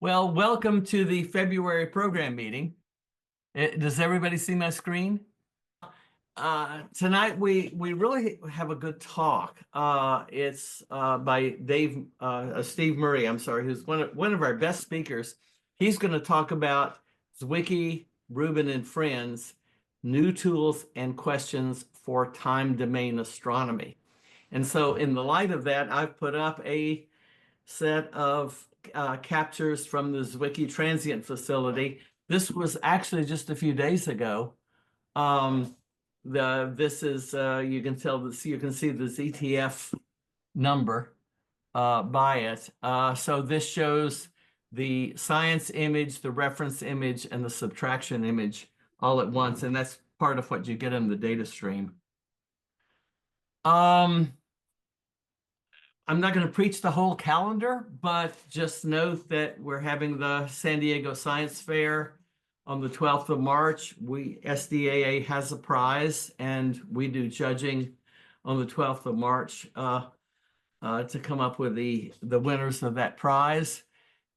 Well, welcome to the February program meeting. Does everybody see my screen? Tonight we really have a good talk. It's by Steve Murray, I'm sorry, who's one of our best speakers. He's going to talk about Zwicky, Rubin and Friends, new tools and questions for time domain astronomy. And so in the light of that, I've put up a set of captures from the Zwicky transient facility. This was actually just a few days ago. This is you can see the ZTF number by it. So this shows the science image, the reference image, and the subtraction image all at once, and that's part of what you get in the data stream. I'm not going to preach the whole calendar, but just note that we're having the San Diego Science Fair on the 12th of March. SDAA has a prize, and we do judging on the 12th of March to come up with the winners of that prize.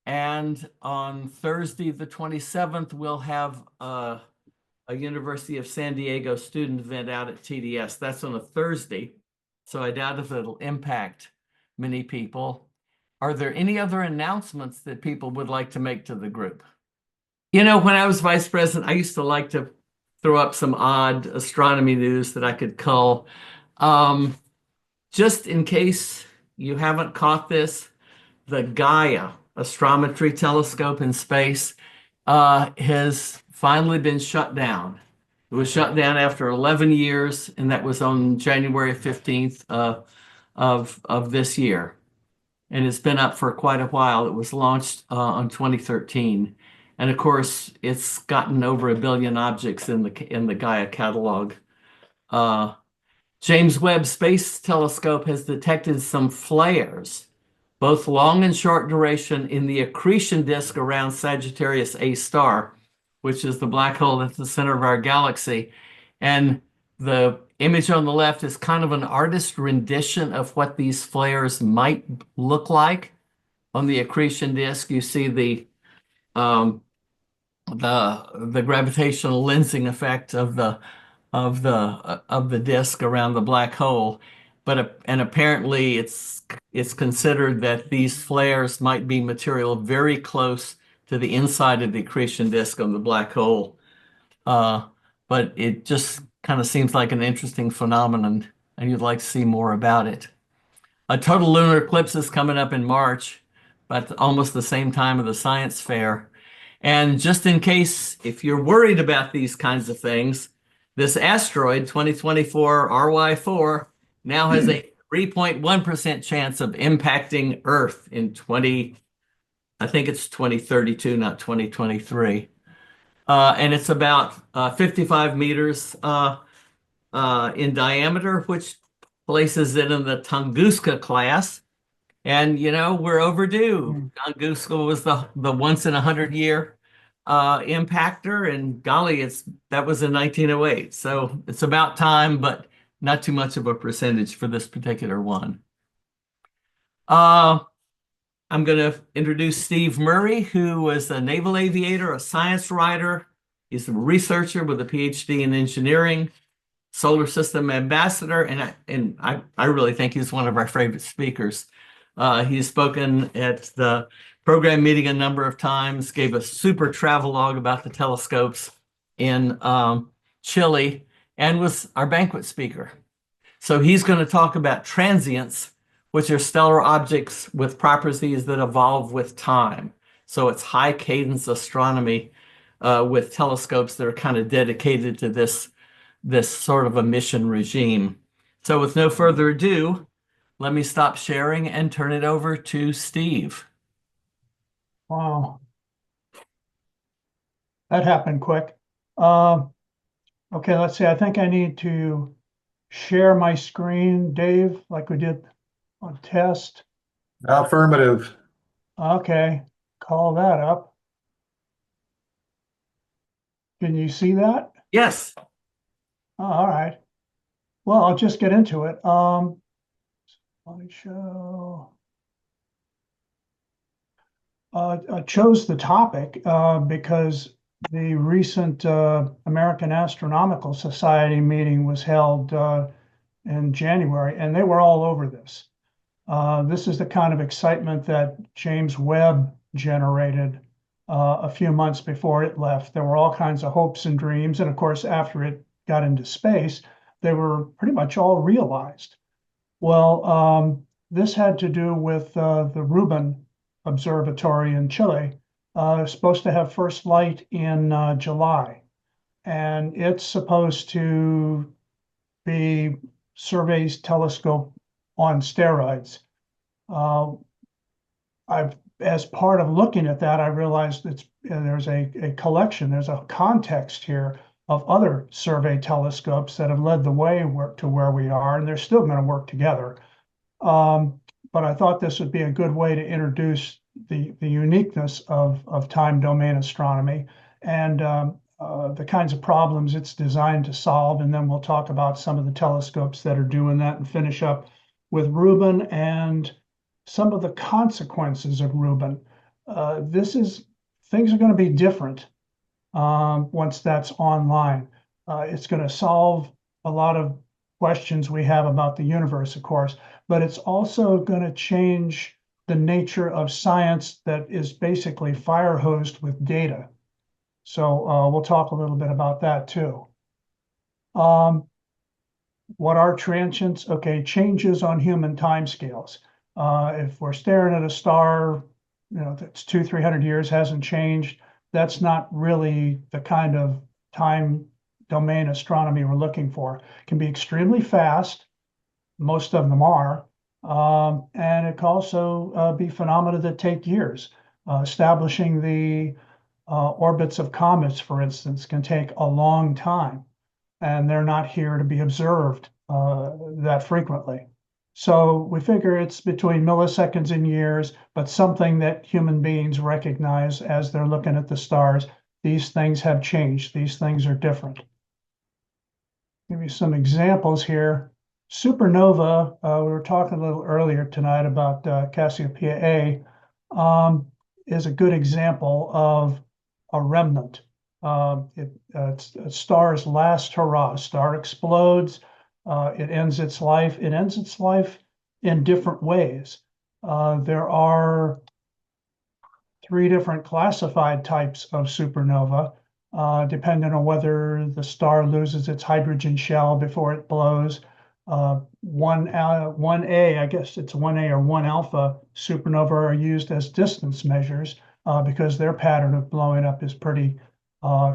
And on Thursday, the 27th, we'll have a University of San Diego student event out at TDS. That's on a Thursday, so I doubt if it'll impact many people. Are there any other announcements that people would like to make to the group? You know, when I was vice president, I used to like to throw up some odd astronomy news that I could cull. Just in case you haven't caught this, the Gaia astrometry telescope in space has finally been shut down. It was shut down after 11 years, and that was on January 15th of this year. And it's been up for quite a while. It was launched on 2013. And of course, it's gotten over 1 billion objects in the Gaia catalog. James Webb Space Telescope has detected some flares, both long and short duration, in the accretion disk around Sagittarius A star, which is the black hole at the center of our galaxy. And the image on the left is kind of an artist rendition of what these flares might look like. On the accretion disk, you see the gravitational lensing effect of the disk around the black hole, and apparently it's considered that these flares might be material very close to the inside of the accretion disk of the black hole. But it just kind of seems like an interesting phenomenon, and you'd like to see more about it. A total lunar eclipse is coming up in March, but almost the same time of the science fair. And just in case, if you're worried about these kinds of things, this asteroid, 2024 RY4, now has a 3.1% chance of impacting Earth in I think it's 2032, not 2023. And it's about 55 meters in diameter, which places it in the Tunguska class. And, you know, we're overdue. Tunguska was the once in 100-year impactor, and golly, that was in 1908. So it's about time, but not too much of a percentage for this particular one. I'm going to introduce Steve Murray, who was a naval aviator, a science writer. He's a researcher with a PhD in engineering, solar system ambassador, and I really think he's one of our favorite speakers. He's spoken at the program meeting a number of times, gave a super travelogue about the telescopes in Chile, and was our banquet speaker. So he's going to talk about transients, which are stellar objects with properties that evolve with time. So it's high cadence astronomy with telescopes that are kind of dedicated to this sort of a mission regime. So with no further ado, let me stop sharing and turn it over to Steve. Wow. That happened quick. Okay, let's see. I think I need to share my screen, Dave, like we did on test. Affirmative. Okay, call that up. Can you see that? Yes. Oh, all right. Well, I'll just get into it. Slideshow. chose the topic because the recent American Astronomical Society meeting was held in January, and they were all over this. This is the kind of excitement that James Webb generated a few months before it left. There were all kinds of hopes and dreams, and of course, after it got into space, they were pretty much all realized. Well, this had to do with the Rubin Observatory in Chile, supposed to have first light in July, and it's supposed to be Survey's telescope on steroids. As part of looking at that, I realized there's a collection, there's a context here of other survey telescopes that have led the way to where we are, and they're still going to work together. But I thought this would be a good way to introduce the uniqueness of time domain astronomy and the kinds of problems it's designed to solve. And then we'll talk about some of the telescopes that are doing that and finish up with Rubin and some of the consequences of Rubin. Things are going to be different once that's online. It's going to solve a lot of questions we have about the universe, of course, but it's also going to change the nature of science that is basically fire hosed with data. So we'll talk a little bit about that too. What are transients? Okay, changes on human timescales. If we're staring at a star, that's 200-300 years, hasn't changed, that's not really the kind of time domain astronomy we're looking for. It can be extremely fast, most of them are, and it can also be phenomena that take years. Establishing the orbits of comets, for instance, can take a long time, and they're not here to be observed that frequently. So we figure it's between milliseconds and years, but something that human beings recognize as they're looking at the stars. These things have changed. These things are different. Give you some examples here. Supernova, we were talking a little earlier tonight about Cassiopeia A, is a good example of a remnant. It's a star's last hurrah. Star explodes, it ends its life. It ends its life in different ways. There are 3 different classified types of supernova, depending on whether the star loses its hydrogen shell before it blows. 1A, I guess it's 1A or 1 alpha supernova are used as distance measures because their pattern of blowing up is pretty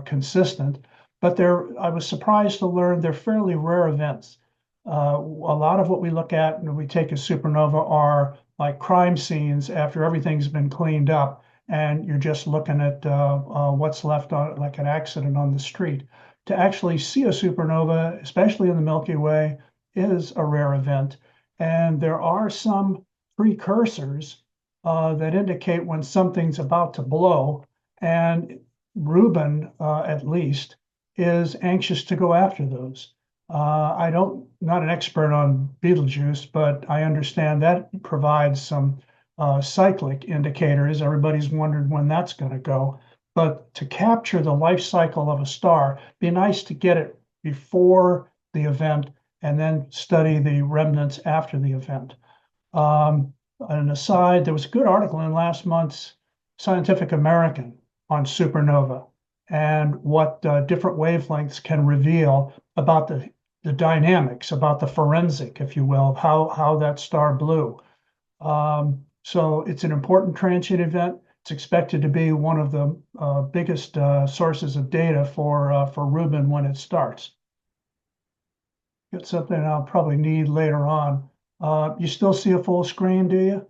consistent. But I was surprised to learn they're fairly rare events. A lot of what we look at when we take a supernova are like crime scenes after everything's been cleaned up, and you're just looking at what's left on like an accident on the street. To actually see a supernova, especially in the Milky Way, is a rare event. And there are some precursors that indicate when something's about to blow. And Rubin, at least, is anxious to go after those. Not an expert on Betelgeuse, but I understand that provides some cyclic indicators. Everybody's wondered when that's going to go. But to capture the life cycle of a star, be nice to get it before the event and then study the remnants after the event. An aside, there was a good article in last month's Scientific American on supernova and what different wavelengths can reveal about the dynamics, about the forensic, if you will, of how that star blew. So it's an important transient event. It's expected to be one of the biggest sources of data for Rubin when it starts. Got something I'll probably need later on. You still see a full screen, do you?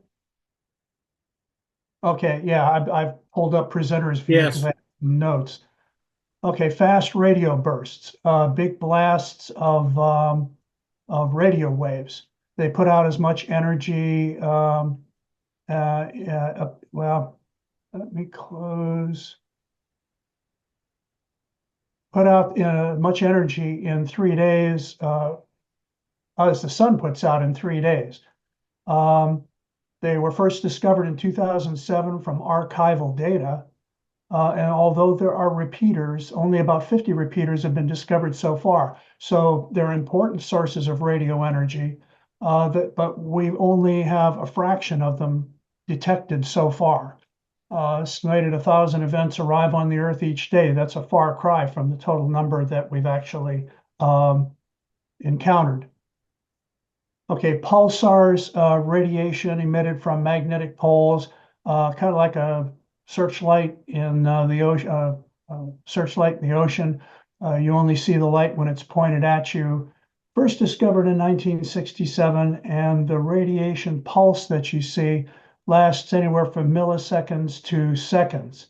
Okay, yeah, I've pulled up presenters view because I have notes. Okay, fast radio bursts, big blasts of radio waves. They put out as much energy. Well, let me close. Put out much energy in 3 days, as the sun puts out in 3 days. They were first discovered in 2007 from archival data. And although there are repeaters, only about 50 repeaters have been discovered so far. So they're important sources of radio energy, but we only have a fraction of them detected so far. Estimated 1,000 events arrive on the Earth each day. That's a far cry from the total number that we've actually encountered. Okay, pulsars, radiation emitted from magnetic poles, kind of like a searchlight in the ocean. Searchlight in the ocean. You only see the light when it's pointed at you. First discovered in 1967, and the radiation pulse that you see lasts anywhere from milliseconds to seconds.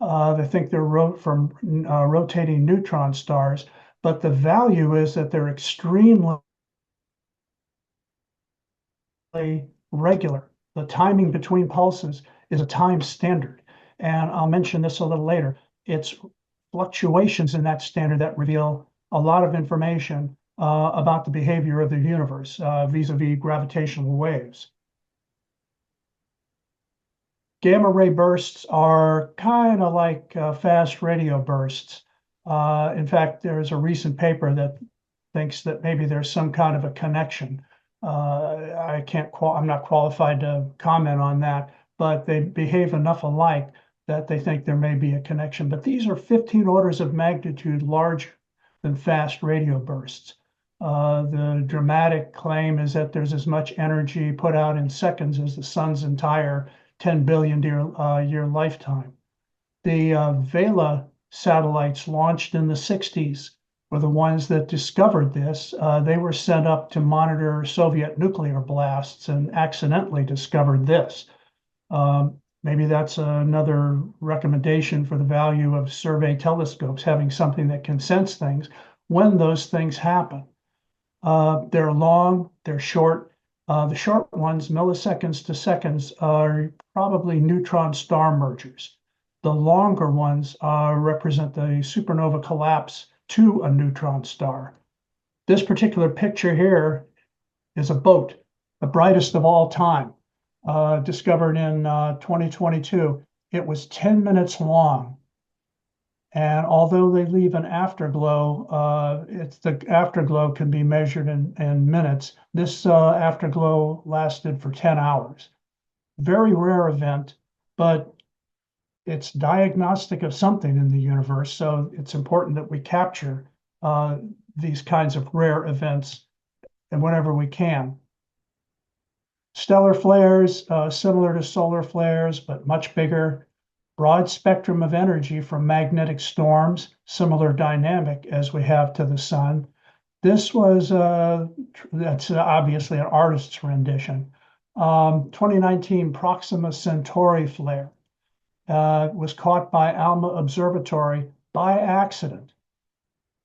They think they're from rotating neutron stars, but the value is that they're extremely regular. The timing between pulses is a time standard. And I'll mention this a little later. It's fluctuations in that standard that reveal a lot of information about the behavior of the universe vis-a-vis gravitational waves. Gamma ray bursts are kind of like fast radio bursts. In fact, there's a recent paper that thinks that maybe there's some kind of a connection. I'm not qualified to comment on that, but they behave enough alike that they think there may be a connection. But these are 15 orders of magnitude larger than fast radio bursts. The dramatic claim is that there's as much energy put out in seconds as the sun's entire 10 billion year lifetime. The Vela satellites launched in the 60s were the ones that discovered this. They were sent up to monitor Soviet nuclear blasts and accidentally discovered this. Maybe that's another recommendation for the value of survey telescopes, having something that can sense things when those things happen. They're long, they're short. The short ones, milliseconds to seconds, are probably neutron star mergers. The longer ones represent the supernova collapse to a neutron star. This particular picture here is a boat, the brightest of all time, discovered in 2022. It was 10 minutes long. And although they leave an afterglow, the afterglow can be measured in minutes. This afterglow lasted for 10 hours. Very rare event, but it's diagnostic of something in the universe. So it's important that we capture these kinds of rare events and whenever we can. Stellar flares, similar to solar flares, but much bigger. Broad spectrum of energy from magnetic storms, similar dynamic as we have to the sun. This was, that's obviously an artist's rendition. 2019 Proxima Centauri flare was caught by Palomar Observatory by accident.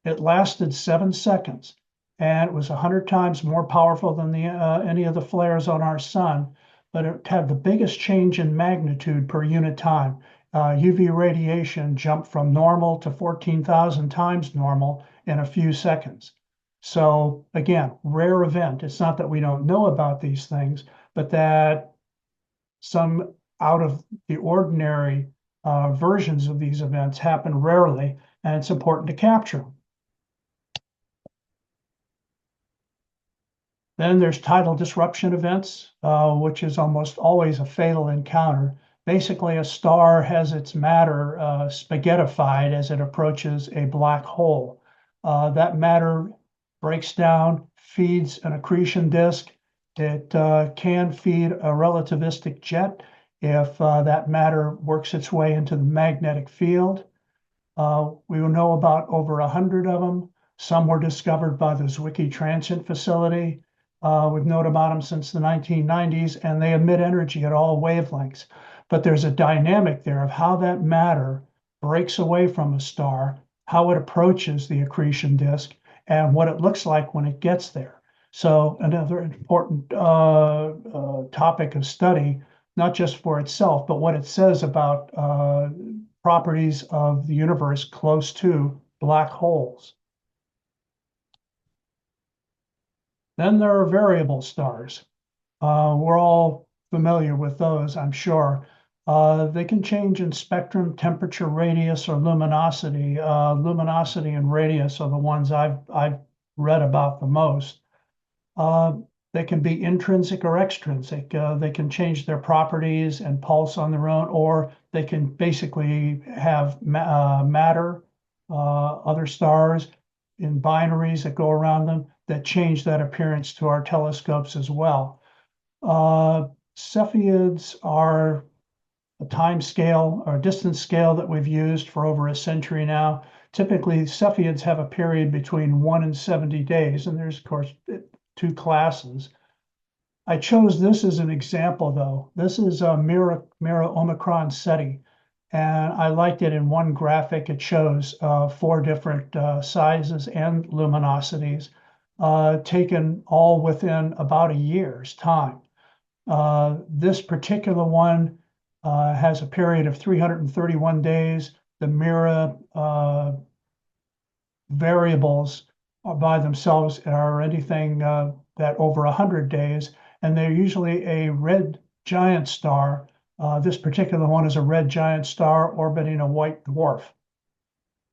It lasted 7 seconds, and it was 100 times more powerful than any of the flares on our sun, but it had the biggest change in magnitude per unit time. UV radiation jumped from normal to 14,000 times normal in a few seconds. So again, rare event. It's not that we don't know about these things, but that some out of the ordinary versions of these events happen rarely, and it's important to capture them. Then there's tidal disruption events, which is almost always a fatal encounter. Basically, a star has its matter spaghettified as it approaches a black hole. That matter breaks down, feeds an accretion disk. It can feed a relativistic jet if that matter works its way into the magnetic field. We will know about over 100 of them. Some were discovered by the Zwicky transient facility. We've known about them since the 1990s, and they emit energy at all wavelengths. But there's a dynamic there of how that matter breaks away from a star, how it approaches the accretion disk, and what it looks like when it gets there. So another important topic of study, not just for itself, but what it says about properties of the universe close to black holes. Then there are variable stars. We're all familiar with those, I'm sure. They can change in spectrum, temperature, radius, or luminosity. Luminosity and radius are the ones I've read about the most. They can be intrinsic or extrinsic. They can change their properties and pulse on their own, or they can basically have matter, other stars in binaries that go around them that change that appearance to our telescopes as well. Cepheids are a time scale or distance scale that we've used for over a century now. Typically, Cepheids have a period between 1 and 70 days, and there's, of course, two classes. I chose this as an example, though. This is a Mira Omicron Ceti, and I liked it in one graphic. It shows 4 different sizes and luminosities, taken all within about a year's time. This particular one has a period of 331 days. The Mira variables by themselves are anything that over 100 days, and they're usually a red giant star. This particular one is a red giant star orbiting a white dwarf.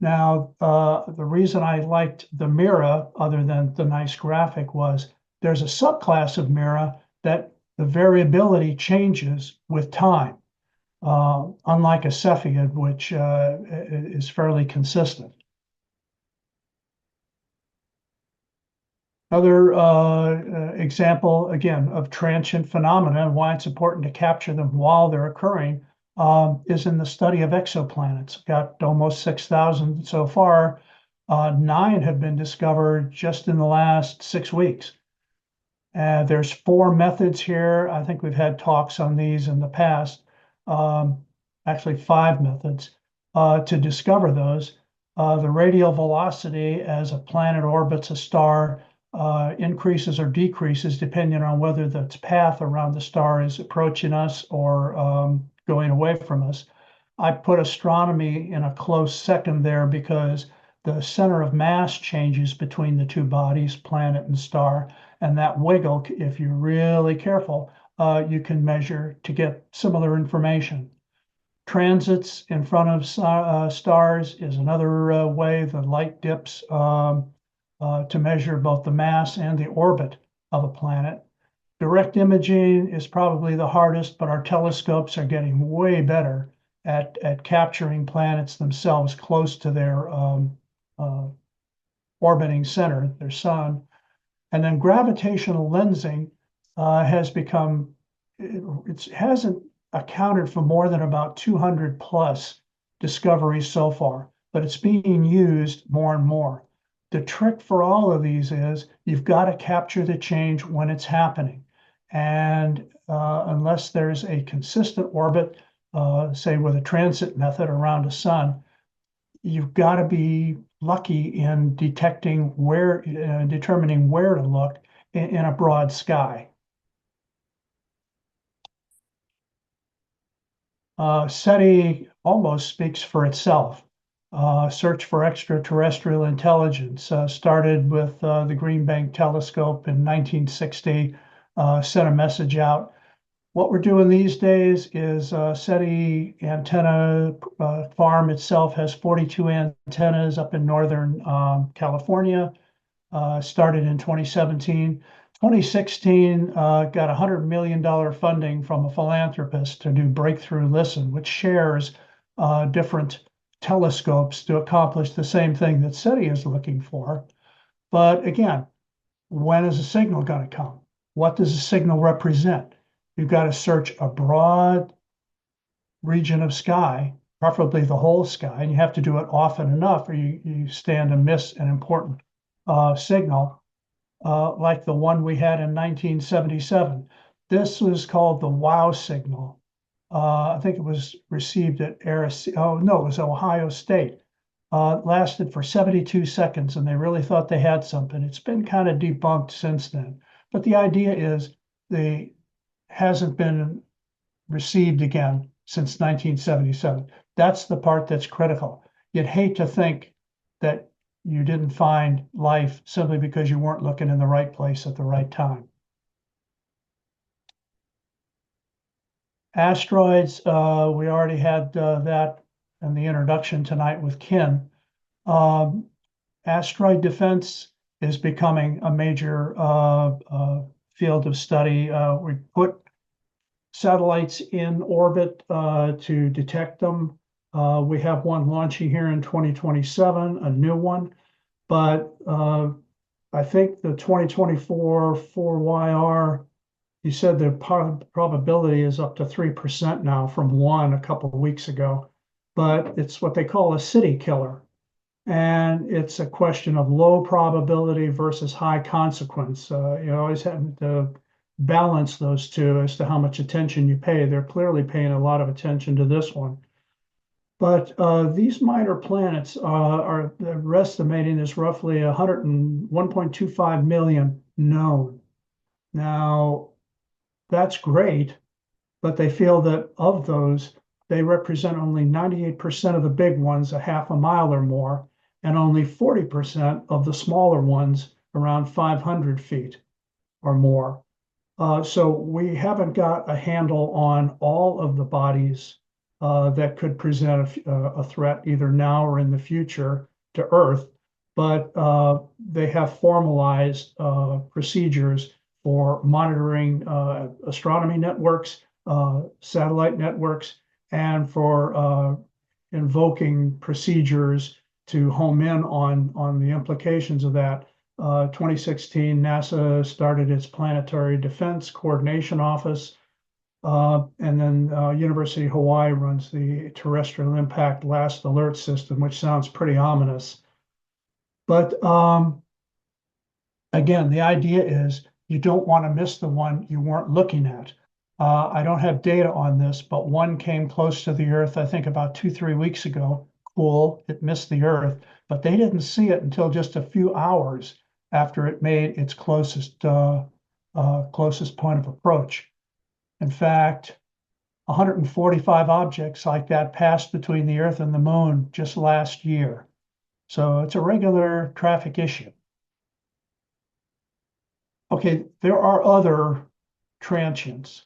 Now, the reason I liked the Mira, other than the nice graphic, was there's a subclass of Mira that the variability changes with time, unlike a Cepheid, which is fairly consistent. Another example, again, of transient phenomena and why it's important to capture them while they're occurring is in the study of exoplanets. Got almost 6,000 so far. 9 have been discovered just in the last 6 weeks. There's 4 methods here. I think we've had talks on these in the past. Actually 5 methods to discover those. The radial velocity as a planet orbits a star increases or decreases depending on whether its path around the star is approaching us or going away from us. I put astronomy in a close second there because the center of mass changes between the 2 bodies, planet and star, and that wiggle, if you're really careful, you can measure to get similar information. Transits in front of stars is another way. The light dips to measure both the mass and the orbit of a planet. Direct imaging is probably the hardest, but our telescopes are getting way better at capturing planets themselves close to their orbiting center, their sun. And then gravitational lensing has become, it hasn't accounted for more than about 200 plus discoveries so far, but it's being used more and more. The trick for all of these is you've got to capture the change when it's happening. And unless there's a consistent orbit, say with a transit method around a sun, you've got to be lucky in detecting where, determining where to look in a broad sky. SETI almost speaks for itself. Search for extraterrestrial intelligence started with the Green Bank telescope in 1960, sent a message out. What we're doing these days is SETI antenna farm itself has 42 antennas up in northern California, started in 2017. 2016 got $100 million funding from a philanthropist to do Breakthrough Listen, which shares different telescopes to accomplish the same thing that SETI is looking for. But again, when is a signal going to come? What does a signal represent? You've got to search a broad region of sky, preferably the whole sky, and you have to do it often enough or you stand to miss an important signal, like the one we had in 1977. This was called the WOW signal. I think it was received at Vera C, oh no, it was Ohio State. Lasted for 72 seconds and they really thought they had something. It's been kind of debunked since then. But the idea is they hasn't been received again since 1977. That's the part that's critical. You'd hate to think that you didn't find life simply because you weren't looking in the right place at the right time. Asteroids, we already had that in the introduction tonight with Ken. Asteroid defense is becoming a major field of study. We put satellites in orbit to detect them. We have one launching here in 2027, a new one, but I think the 2024 4YR, you said the probability is up to 3% now from 1 a couple of weeks ago, but it's what they call a city killer. And it's a question of low probability versus high consequence. You always have to balance those two as to how much attention you pay. They're clearly paying a lot of attention to this one. But these minor planets we're estimating is roughly 101.25 million known. Now, that's great, but they feel that of those, they represent only 98% of the big ones, a half a mile or more, and only 40% of the smaller ones around 500 feet or more. So we haven't got a handle on all of the bodies that could present a threat either now or in the future to Earth, but they have formalized procedures for monitoring astronomy networks, satellite networks, and for invoking procedures to home in on the implications of that. 2016, NASA started its Planetary Defense Coordination Office, and then University of Hawaii runs the Terrestrial Impact Last Alert System, which sounds pretty ominous. But again, the idea is you don't want to miss the one you weren't looking at. I don't have data on this, but one came close to the Earth, I think about 2-3 weeks ago. Cool, it missed the Earth, but they didn't see it until just a few hours after it made its closest point of approach. In fact, 145 objects like that passed between the Earth and the Moon just last year. So it's a regular traffic issue. Okay, there are other transients.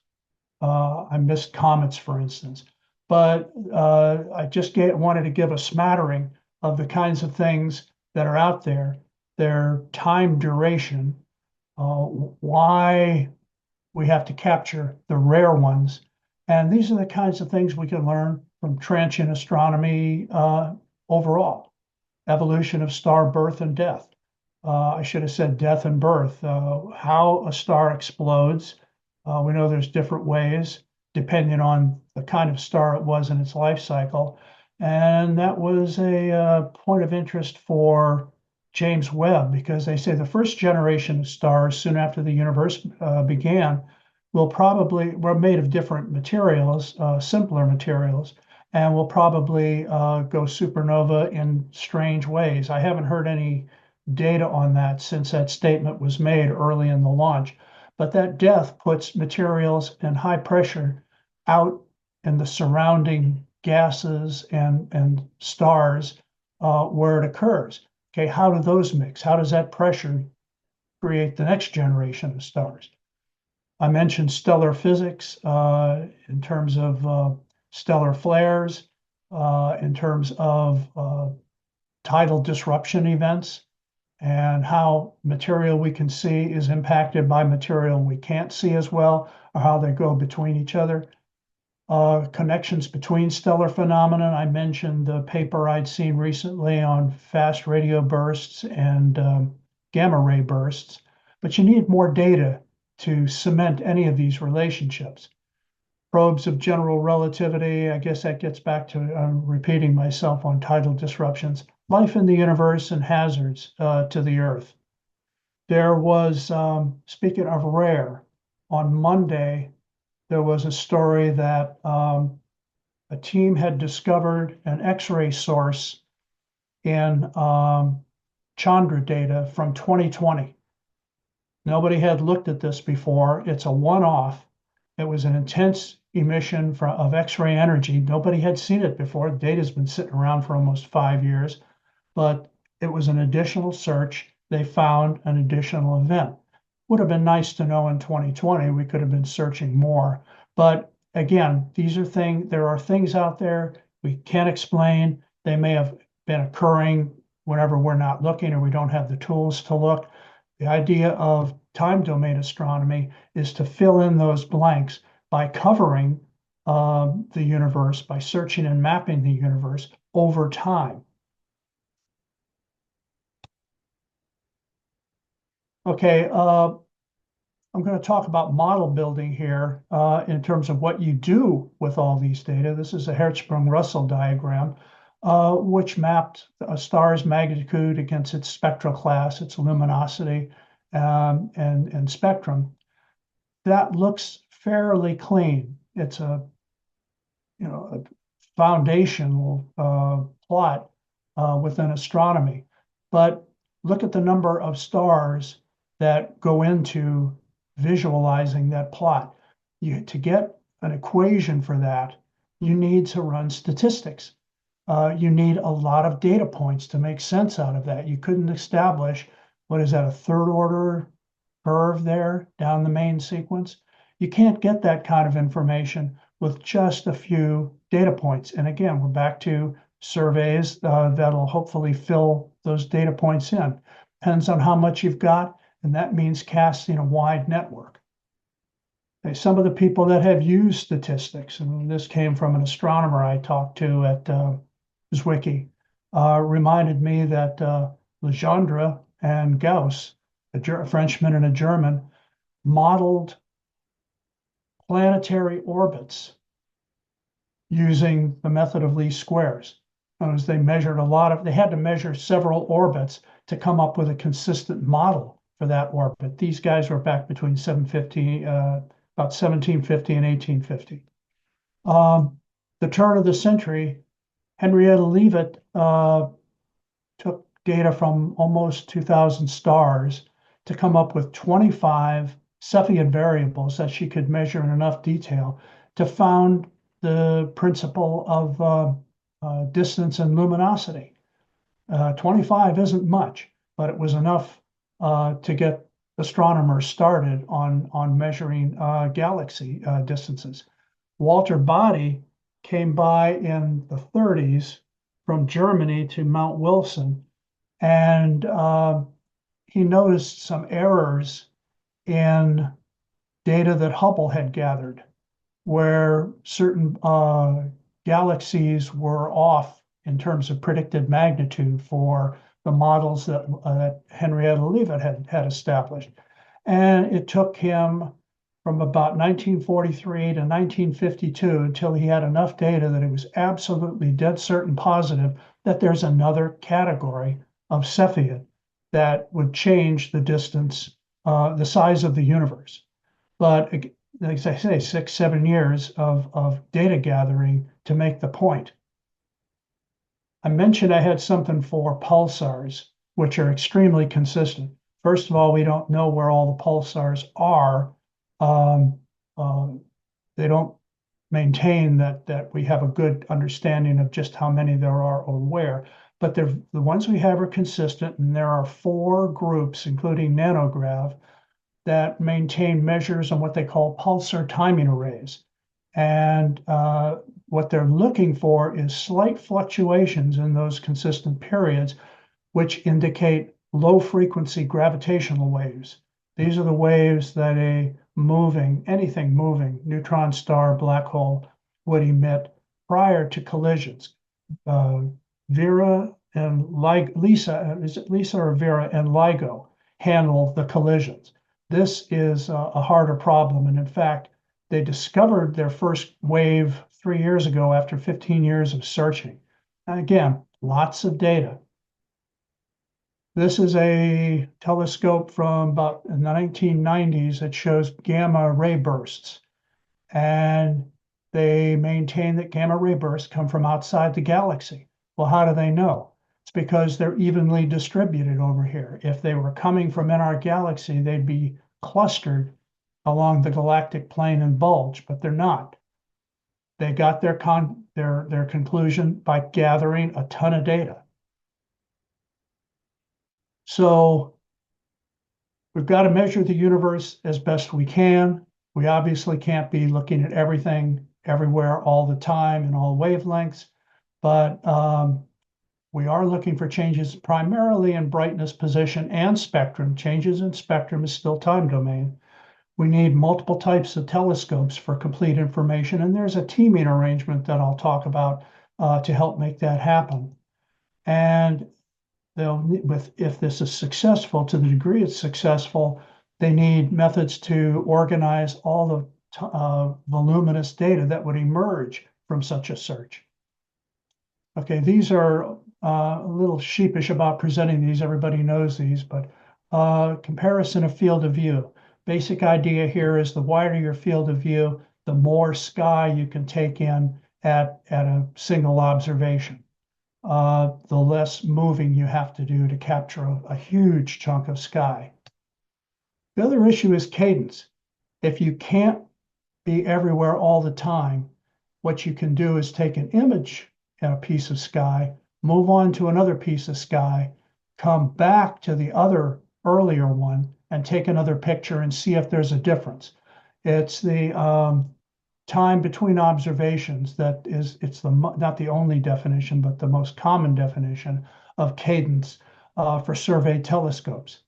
I missed comets, for instance, but I just wanted to give a smattering of the kinds of things that are out there, their time duration, why we have to capture the rare ones. And these are the kinds of things we can learn from transient astronomy overall. Evolution of star birth and death. I should have said death and birth. How a star explodes. We know there's different ways depending on the kind of star it was in its life cycle. And that was a point of interest for James Webb, because they say the first generation of stars soon after the universe began were made of different materials, simpler materials, and will probably go supernova in strange ways. I haven't heard any data on that since that statement was made early in the launch, but that death puts materials in high pressure out in the surrounding gases and stars where it occurs. Okay, how do those mix? How does that pressure create the next generation of stars? I mentioned stellar physics in terms of stellar flares, in terms of tidal disruption events, and how material we can see is impacted by material we can't see as well, or how they go between each other. Connections between stellar phenomena. I mentioned the paper I'd seen recently on fast radio bursts and gamma ray bursts, but you need more data to cement any of these relationships. Probes of general relativity, I guess that gets back to repeating myself on tidal disruptions. Life in the universe and hazards to the Earth. There was, speaking of rare, on Monday, there was a story that a team had discovered an X-ray source in Chandra data from 2020. Nobody had looked at this before. It's a one-off. It was an intense emission of X-ray energy. Nobody had seen it before. The data's been sitting around for almost 5 years, but it was an additional search. They found an additional event. Would have been nice to know in 2020. We could have been searching more, but again, there are things out there we can't explain. They may have been occurring whenever we're not looking or we don't have the tools to look. The idea of time domain astronomy is to fill in those blanks by covering the universe, by searching and mapping the universe over time. Okay, I'm going to talk about model building here in terms of what you do with all these data. This is a Hertzsprung-Russell diagram, which mapped a star's magnitude against its spectral class, its luminosity, and spectrum. That looks fairly clean. It's a foundational plot within astronomy. But look at the number of stars that go into visualizing that plot. To get an equation for that, you need to run statistics. You need a lot of data points to make sense out of that. You couldn't establish, what is that, a third order curve there down the main sequence? You can't get that kind of information with just a few data points. And again, we're back to surveys that'll hopefully fill those data points in. Depends on how much you've got, and that means casting a wide network. Okay, some of the people that have used statistics, and this came from an astronomer I talked to at Zwicky, reminded me that Legendre and Gauss, a Frenchman and a German, modeled planetary orbits using the method of least squares. As they measured they had to measure several orbits to come up with a consistent model for that orbit. These guys were back between about 1750 and 1850. The turn of the century, Henrietta Leavitt took data from almost 2,000 stars to come up with 25 Cepheid variables that she could measure in enough detail to found the principle of distance and luminosity. 25 isn't much, but it was enough to get astronomers started on measuring galaxy distances. Walter Body came by in the 30s from Germany to Mount Wilson, and he noticed some errors in data that Hubble had gathered, where certain galaxies were off in terms of predicted magnitude for the models that Henrietta Leavitt had established. And it took him from about 1943 to 1952 until he had enough data that it was absolutely dead certain positive that there's another category of Cepheid that would change the distance, the size of the universe. But like I say, 6-7 years of data gathering to make the point. I mentioned I had something for pulsars, which are extremely consistent. First of all, we don't know where all the pulsars are. They don't maintain that we have a good understanding of just how many there are or where, but the ones we have are consistent, and there are 4 groups, including nanograv, that maintain measures on what they call pulsar timing arrays. And what they're looking for is slight fluctuations in those consistent periods, which indicate low frequency gravitational waves. These are the waves that anything moving, neutron star, black hole, would emit prior to collisions. Vera and Lisa, is it Lisa or Vera and LIGO handle the collisions. This is a harder problem. And in fact, they discovered their first wave 3 years ago after 15 years of searching. And again, lots of data. This is a telescope from about the 1990s that shows gamma ray bursts. And they maintain that gamma ray bursts come from outside the galaxy. Well, how do they know? It's because they're evenly distributed over here. If they were coming from in our galaxy, they'd be clustered along the galactic plane and bulge, but they're not. They got their conclusion by gathering a ton of data. So we've got to measure the universe as best we can. We obviously can't be looking at everything everywhere all the time in all wavelengths, but we are looking for changes primarily in brightness, position, and spectrum. Changes in spectrum is still time domain. We need multiple types of telescopes for complete information, and there's a teaming arrangement that I'll talk about to help make that happen. And if this is successful, to the degree it's successful, they need methods to organize all the voluminous data that would emerge from such a search. Okay, these are a little sheepish about presenting these. Everybody knows these, but comparison of field of view. Basic idea here is the wider your field of view, the more sky you can take in at a single observation. The less moving you have to do to capture a huge chunk of sky. The other issue is cadence. If you can't be everywhere all the time, what you can do is take an image in a piece of sky, move on to another piece of sky, come back to the other earlier one, and take another picture and see if there's a difference. It's the time between observations that is, it's not the only definition, but the most common definition of cadence for survey telescopes.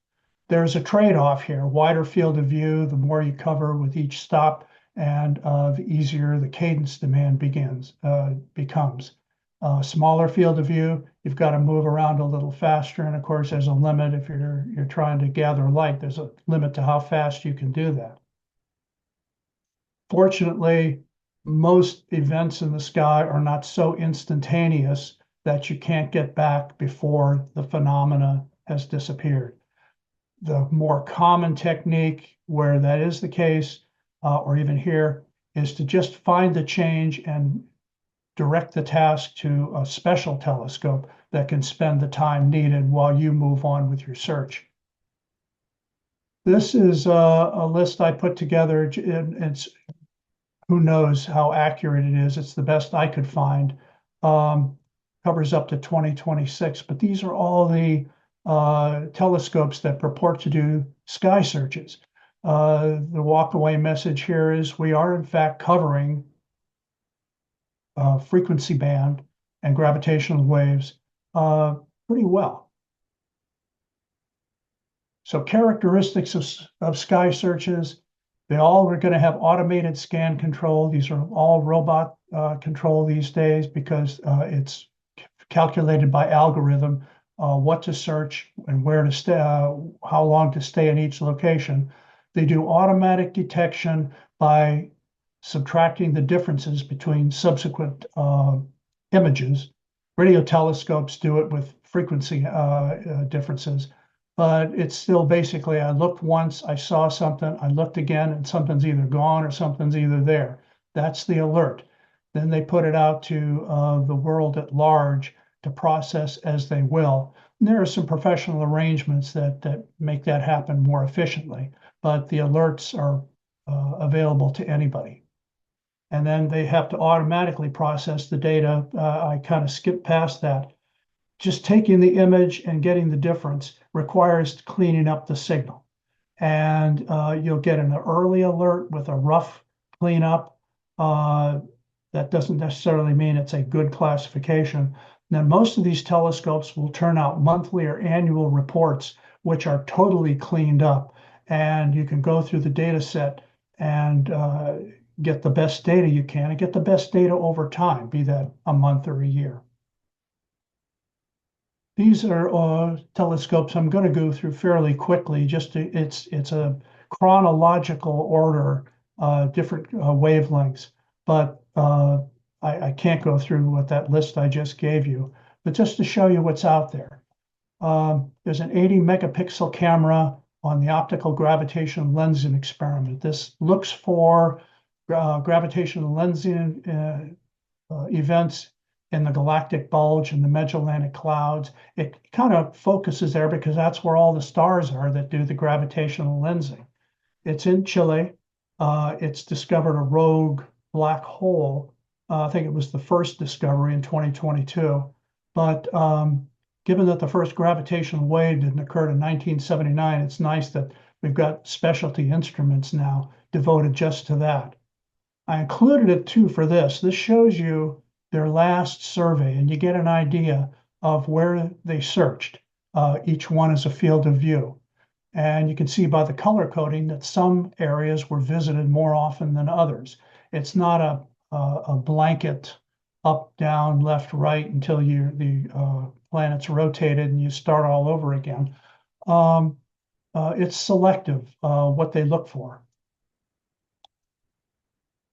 There's a trade-off here. Wider field of view, the more you cover with each stop, and the easier the cadence demand becomes. Smaller field of view, you've got to move around a little faster, and of course there's a limit. If you're trying to gather light, there's a limit to how fast you can do that. Fortunately, most events in the sky are not so instantaneous that you can't get back before the phenomena has disappeared. The more common technique where that is the case, or even here, is to just find the change and direct the task to a special telescope that can spend the time needed while you move on with your search. This is a list I put together. It's who knows how accurate it is. It's the best I could find. Covers up to 2026, but these are all the telescopes that purport to do sky searches. The walkaway message here is we are in fact covering frequency band and gravitational waves pretty well. So characteristics of sky searches, they all are going to have automated scan control. These are all robot control these days because it's calculated by algorithm what to search and where to stay, how long to stay in each location. They do automatic detection by subtracting the differences between subsequent images. Radio telescopes do it with frequency differences, but it's still basically, I looked once, I saw something, I looked again, and something's either gone or something's either there. That's the alert. Then they put it out to the world at large to process as they will. And there are some professional arrangements that make that happen more efficiently, but the alerts are available to anybody. And then they have to automatically process the data. I kind of skipped past that. Just taking the image and getting the difference requires cleaning up the signal. And you'll get an early alert with a rough cleanup. That doesn't necessarily mean it's a good classification. Now, most of these telescopes will turn out monthly or annual reports, which are totally cleaned up. And you can go through the data set and get the best data you can and get the best data over time, be that a month or a year. These are telescopes I'm going to go through fairly quickly. It's a chronological order, different wavelengths, but I can't go through what that list I just gave you. But just to show you what's out there, there's an 80 megapixel camera on the optical gravitational lensing experiment. This looks for gravitational lensing events in the galactic bulge and the Magellanic clouds. It kind of focuses there because that's where all the stars are that do the gravitational lensing. It's in Chile. It's discovered a rogue black hole. I think it was the first discovery in 2022. But given that the first gravitational wave didn't occur in 1979, it's nice that we've got specialty instruments now devoted just to that. I included it too for this. This shows you their last survey, and you get an idea of where they searched. Each one is a field of view. And you can see by the color coding that some areas were visited more often than others. It's not a blanket up, down, left, right until the planet's rotated and you start all over again. It's selective what they look for.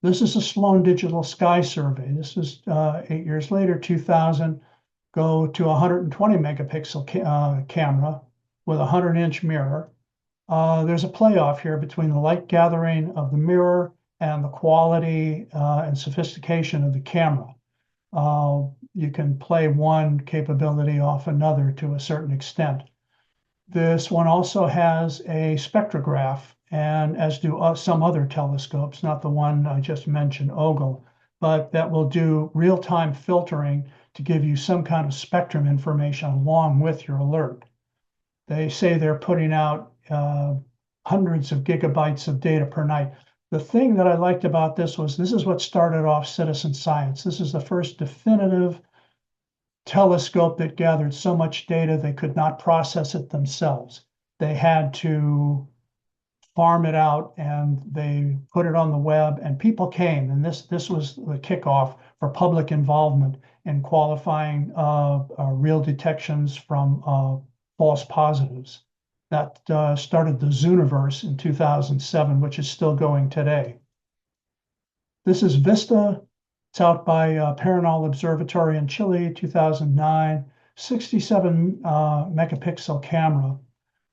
This is a Sloan Digital Sky Survey. This is 8 years later, 2000. Go to a 120 megapixel camera with a 100-inch mirror. There's a playoff here between the light gathering of the mirror and the quality and sophistication of the camera. You can play one capability off another to a certain extent. This one also has a spectrograph, and as do some other telescopes, not the one I just mentioned, Ogle, but that will do real-time filtering to give you some kind of spectrum information along with your alert. They say they're putting out hundreds of gigabytes of data per night. The thing that I liked about this was this is what started off citizen science. This is the first definitive telescope that gathered so much data they could not process it themselves. They had to farm it out, and they put it on the web, and people came, and this was the kickoff for public involvement in qualifying real detections from false positives. That started the Zooniverse in 2007, which is still going today. This is Vista. It's out by Palomar Observatory in Chile, 2009, 67 megapixel camera.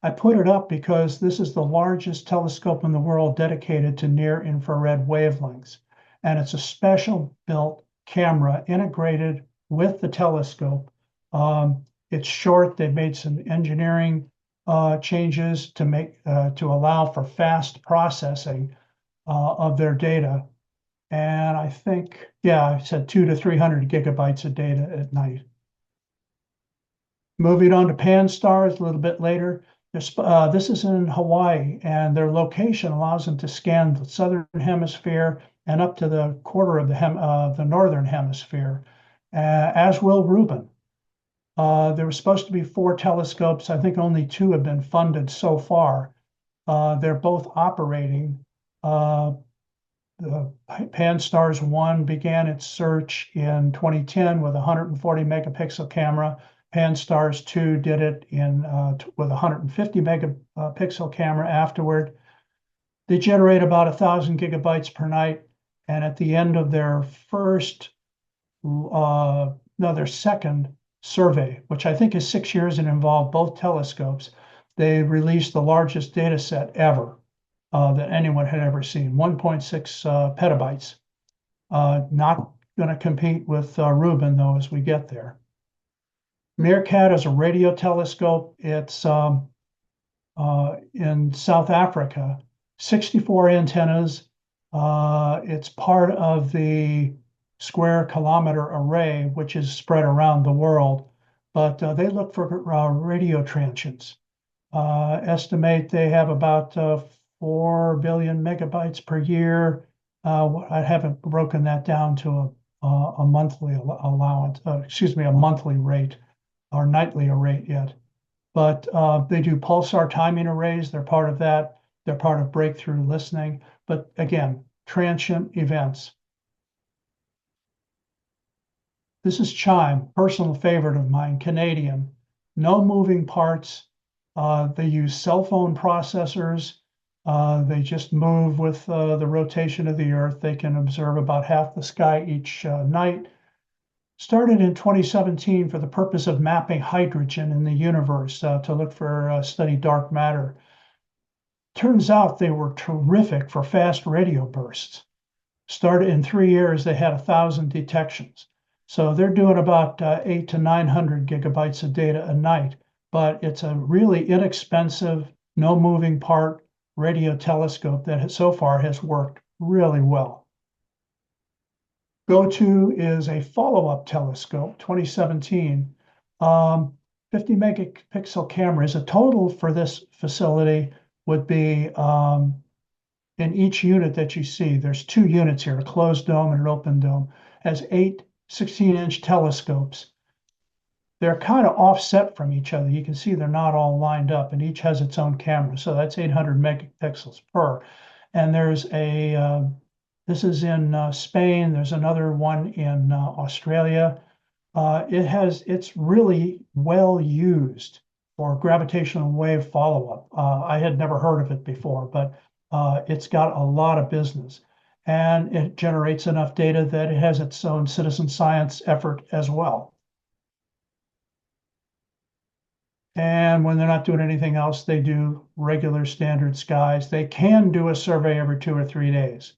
I put it up because this is the largest telescope in the world dedicated to near infrared wavelengths. And it's a special built camera integrated with the telescope. It's short. They've made some engineering changes to allow for fast processing of their data. And I think, yeah, I said 200 to 300 gigabytes of data at night. Moving on to Pan-STARRS a little bit later. This is in Hawaii, and their location allows them to scan the southern hemisphere and up to the quarter of the northern hemisphere, as will Rubin. There were supposed to be 4 telescopes. I think only 2 have been funded so far. They're both operating. The Pan-STARRS 1 began its search in 2010 with a 140 megapixel camera. Pan-STARRS 2 did it with a 150 megapixel camera afterward. They generate about 1,000 gigabytes per night, and at the end of their their second survey, which I think is 6 years and involved both telescopes, they released the largest data set ever that anyone had ever seen, 1.6 petabytes. Not going to compete with Rubin, though, as we get there. Meerkat is a radio telescope. It's in South Africa, 64 antennas. It's part of the square kilometer array, which is spread around the world. But they look for radio transients. Estimate they have about 4 billion megabytes per year. I haven't broken that down to a monthly allowance, a monthly rate or nightly rate yet. But they do pulsar timing arrays. They're part of that. They're part of breakthrough listening. But again, transient events. This is CHIME, personal favorite of mine, Canadian. No moving parts. They use cell phone processors. They just move with the rotation of the Earth. They can observe about half the sky each night. Started in 2017 for the purpose of mapping hydrogen in the universe to look for study dark matter. Turns out they were terrific for fast radio bursts. Started in 3 years, they had 1,000 detections. So they're doing about 800 to 900 gigabytes of data a night, but it's a really inexpensive, no moving part radio telescope that so far has worked really well. Go-to is a follow-up telescope, 2017. 50 megapixel cameras. A total for this facility would be in each unit that you see, there's two units here, a closed dome and an open dome, has 8 16-inch telescopes. They're kind of offset from each other. You can see they're not all lined up, and each has its own camera. So that's 800 megapixels per. And there's this is in Spain. There's another one in Australia. It's really well used for gravitational wave follow-up. I had never heard of it before, but it's got a lot of business. And it generates enough data that it has its own citizen science effort as well. And when they're not doing anything else, they do regular standard skies. They can do a survey every 2 or 3 days,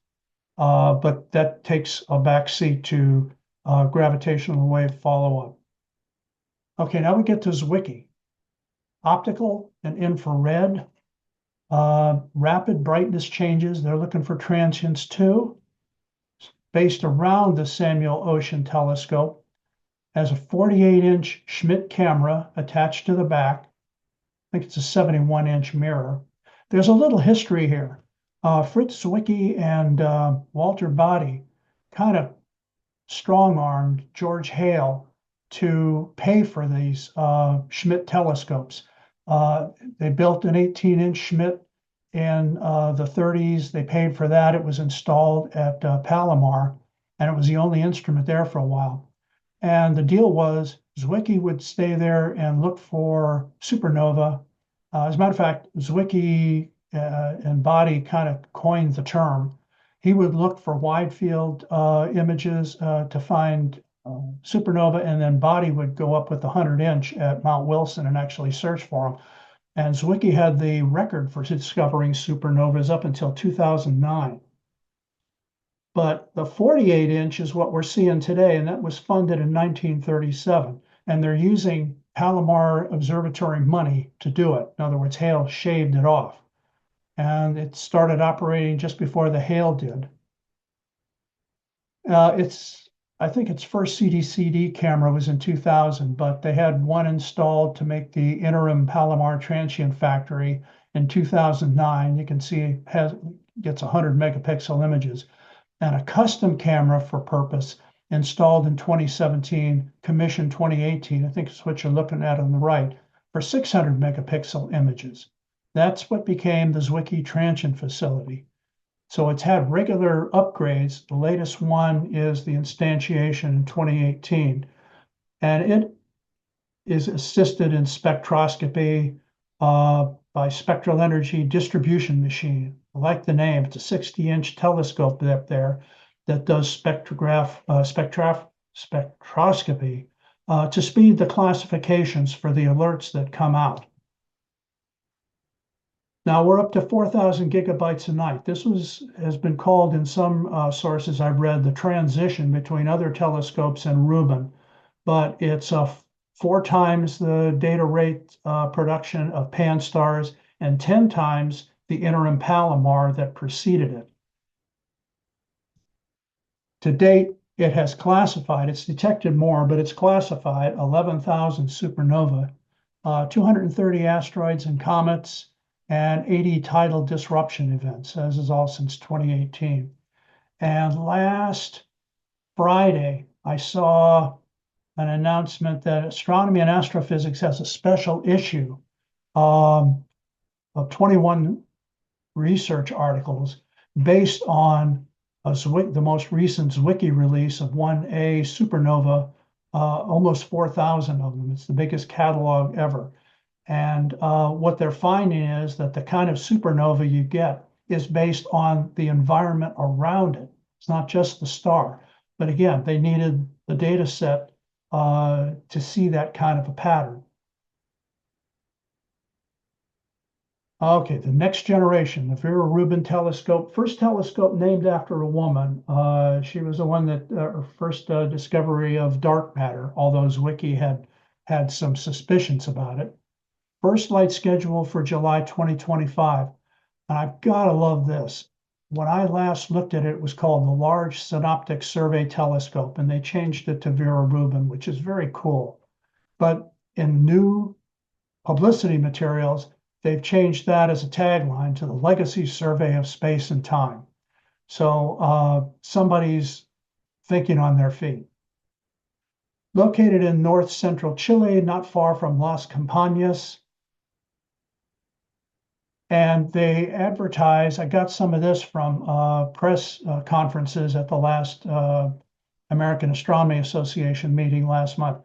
but that takes a backseat to gravitational wave follow-up. Okay, now we get to Zwicky. Optical and infrared, rapid brightness changes. They're looking for transients too, based around the Samuel Ocean Telescope. Has a 48-inch Schmidt camera attached to the back. I think it's a 71-inch mirror. There's a little history here. Fritz Zwicky and Walter Body kind of strong-armed George Hale to pay for these Schmidt telescopes. They built an 18-inch Schmidt in the 30s. They paid for that. It was installed at Palomar, and it was the only instrument there for a while. And the deal was Zwicky would stay there and look for supernova. As a matter of fact, Zwicky and Body kind of coined the term. He would look for wide field images to find supernova, and then Body would go up with the 100-inch at Mount Wilson and actually search for them. And Zwicky had the record for discovering supernovas up until 2009. But the 48-inch is what we're seeing today, and that was funded in 1937. And they're using Palomar Observatory money to do it. In other words, Hale shaved it off. And it started operating just before the Hale did. I think its first CD camera was in 2000, but they had one installed to make the interim Palomar transient factory in 2009. You can see it gets 100 megapixel images. And a custom camera for purpose installed in 2017, commissioned 2018, I think it's what you're looking at on the right, for 600 megapixel images. That's what became the Zwicky transient facility. So it's had regular upgrades. The latest one is the instantiation in 2018. And it is assisted in spectroscopy by spectral energy distribution machine. I like the name. It's a 60-inch telescope up there that does spectroscopy to speed the classifications for the alerts that come out. Now we're up to 4,000 gigabytes a night. This has been called in some sources I've read the transition between other telescopes and Rubin, but it's 4 times the data rate production of Pan-STARRS and 10 times the interim Palomar that preceded it. To date, it has classified, it's detected more, but it's classified 11,000 supernova, 230 asteroids and comets, and 80 tidal disruption events. This is all since 2018. And last Friday, I saw an announcement that Astronomy and Astrophysics has a special issue of 21 research articles based on the most recent Zwicky release of 1A supernova, almost 4,000 of them. It's the biggest catalog ever. And what they're finding is that the kind of supernova you get is based on the environment around it. It's not just the star. But again, they needed the data set to see that kind of a pattern. Okay, the next generation, the Vera Rubin telescope, first telescope named after a woman. She was the one that first discovery of dark matter, although Zwicky had some suspicions about it. First light schedule for July 2025. And I've got to love this. When I last looked at it, it was called the Large Synoptic Survey Telescope, and they changed it to Vera Rubin, which is very cool. But in new publicity materials, they've changed that as a tagline to the Legacy Survey of Space and Time. So somebody's thinking on their feet. Located in north central Chile, not far from Las Campañas. And they advertise, I got some of this from press conferences at the last American Astronomy Association meeting last month.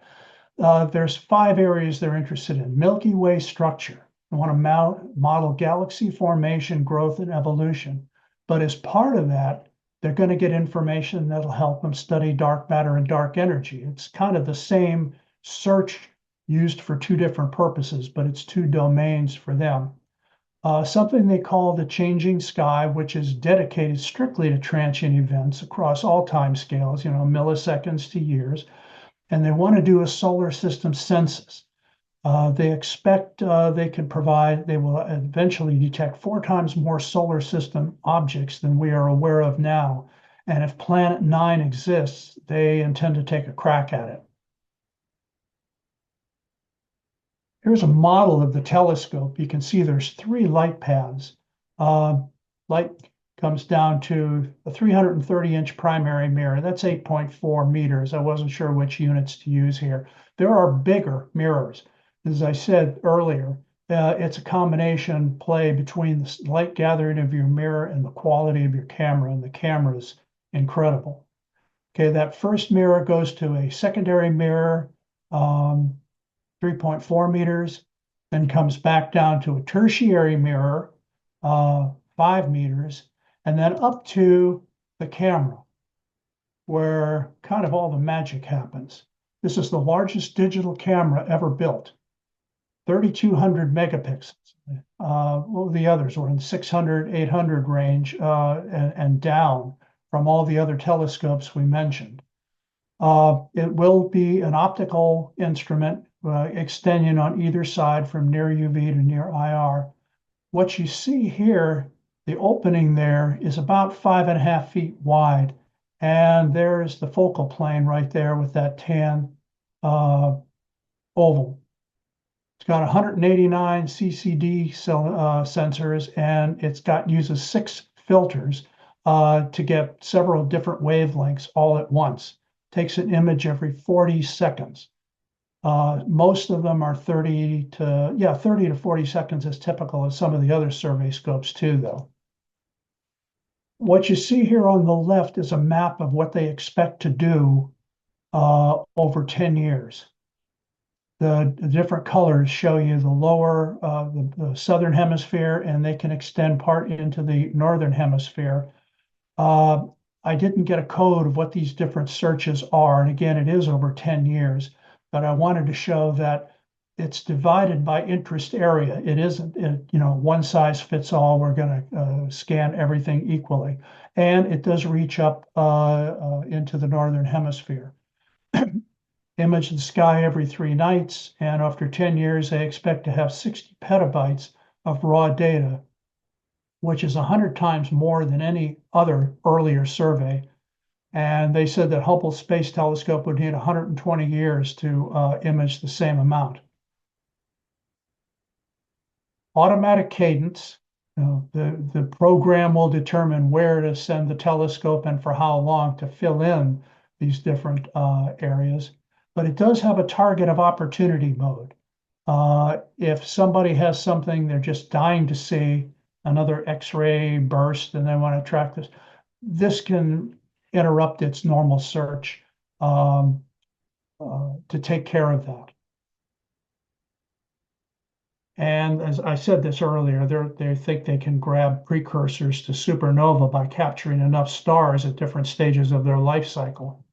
There's 5 areas they're interested in. Milky Way structure. They want to model galaxy formation, growth, and evolution. But as part of that, they're going to get information that'll help them study dark matter and dark energy. It's kind of the same search used for 2 different purposes, but it's 2 domains for them. Something they call the changing sky, which is dedicated strictly to transient events across all time scales, milliseconds to years. And they want to do a solar system census. They expect they will eventually detect 4 times more solar system objects than we are aware of now. And if Planet 9 exists, they intend to take a crack at it. Here's a model of the telescope. You can see there's 3 light paths. Light comes down to a 330-inch primary mirror. That's 8.4 meters. I wasn't sure which units to use here. There are bigger mirrors. As I said earlier, it's a combination play between the light gathering of your mirror and the quality of your camera, and the camera is incredible. Okay, that first mirror goes to a secondary mirror, 3.4 meters, then comes back down to a tertiary mirror, 5 meters, and then up to the camera, where kind of all the magic happens. This is the largest digital camera ever built, 3,200 megapixels. Well, the others were in 600, 800 range and down from all the other telescopes we mentioned. It will be an optical instrument extending on either side from near UV to near IR. What you see here, the opening there is about 5.5 feet wide. And there's the focal plane right there with that tan oval. It's got 189 CCD sensors, and uses 6 filters to get several different wavelengths all at once. Takes an image every 40 seconds. Most of them are 30 to 40 seconds is typical of some of the other survey scopes too, though. What you see here on the left is a map of what they expect to do over 10 years. The different colors show you the lower, the southern hemisphere, and they can extend part into the northern hemisphere. I didn't get a code of what these different searches are, and again, it is over 10 years, but I wanted to show that it's divided by interest area. It isn't, one size fits all. We're going to scan everything equally, and it does reach up into the northern hemisphere. Image the sky every 3 nights, and after 10 years, they expect to have 60 petabytes of raw data, which is 100 times more than any other earlier survey. And they said that Hubble Space Telescope would need 120 years to image the same amount. Automatic cadence. The program will determine where to send the telescope and for how long to fill in these different areas. But it does have a target of opportunity mode. If somebody has something they're just dying to see, another X-ray burst, and they want to track this, this can interrupt its normal search to take care of that. And as I said this earlier, they think they can grab precursors to supernova by capturing enough stars at different stages of their life cycle.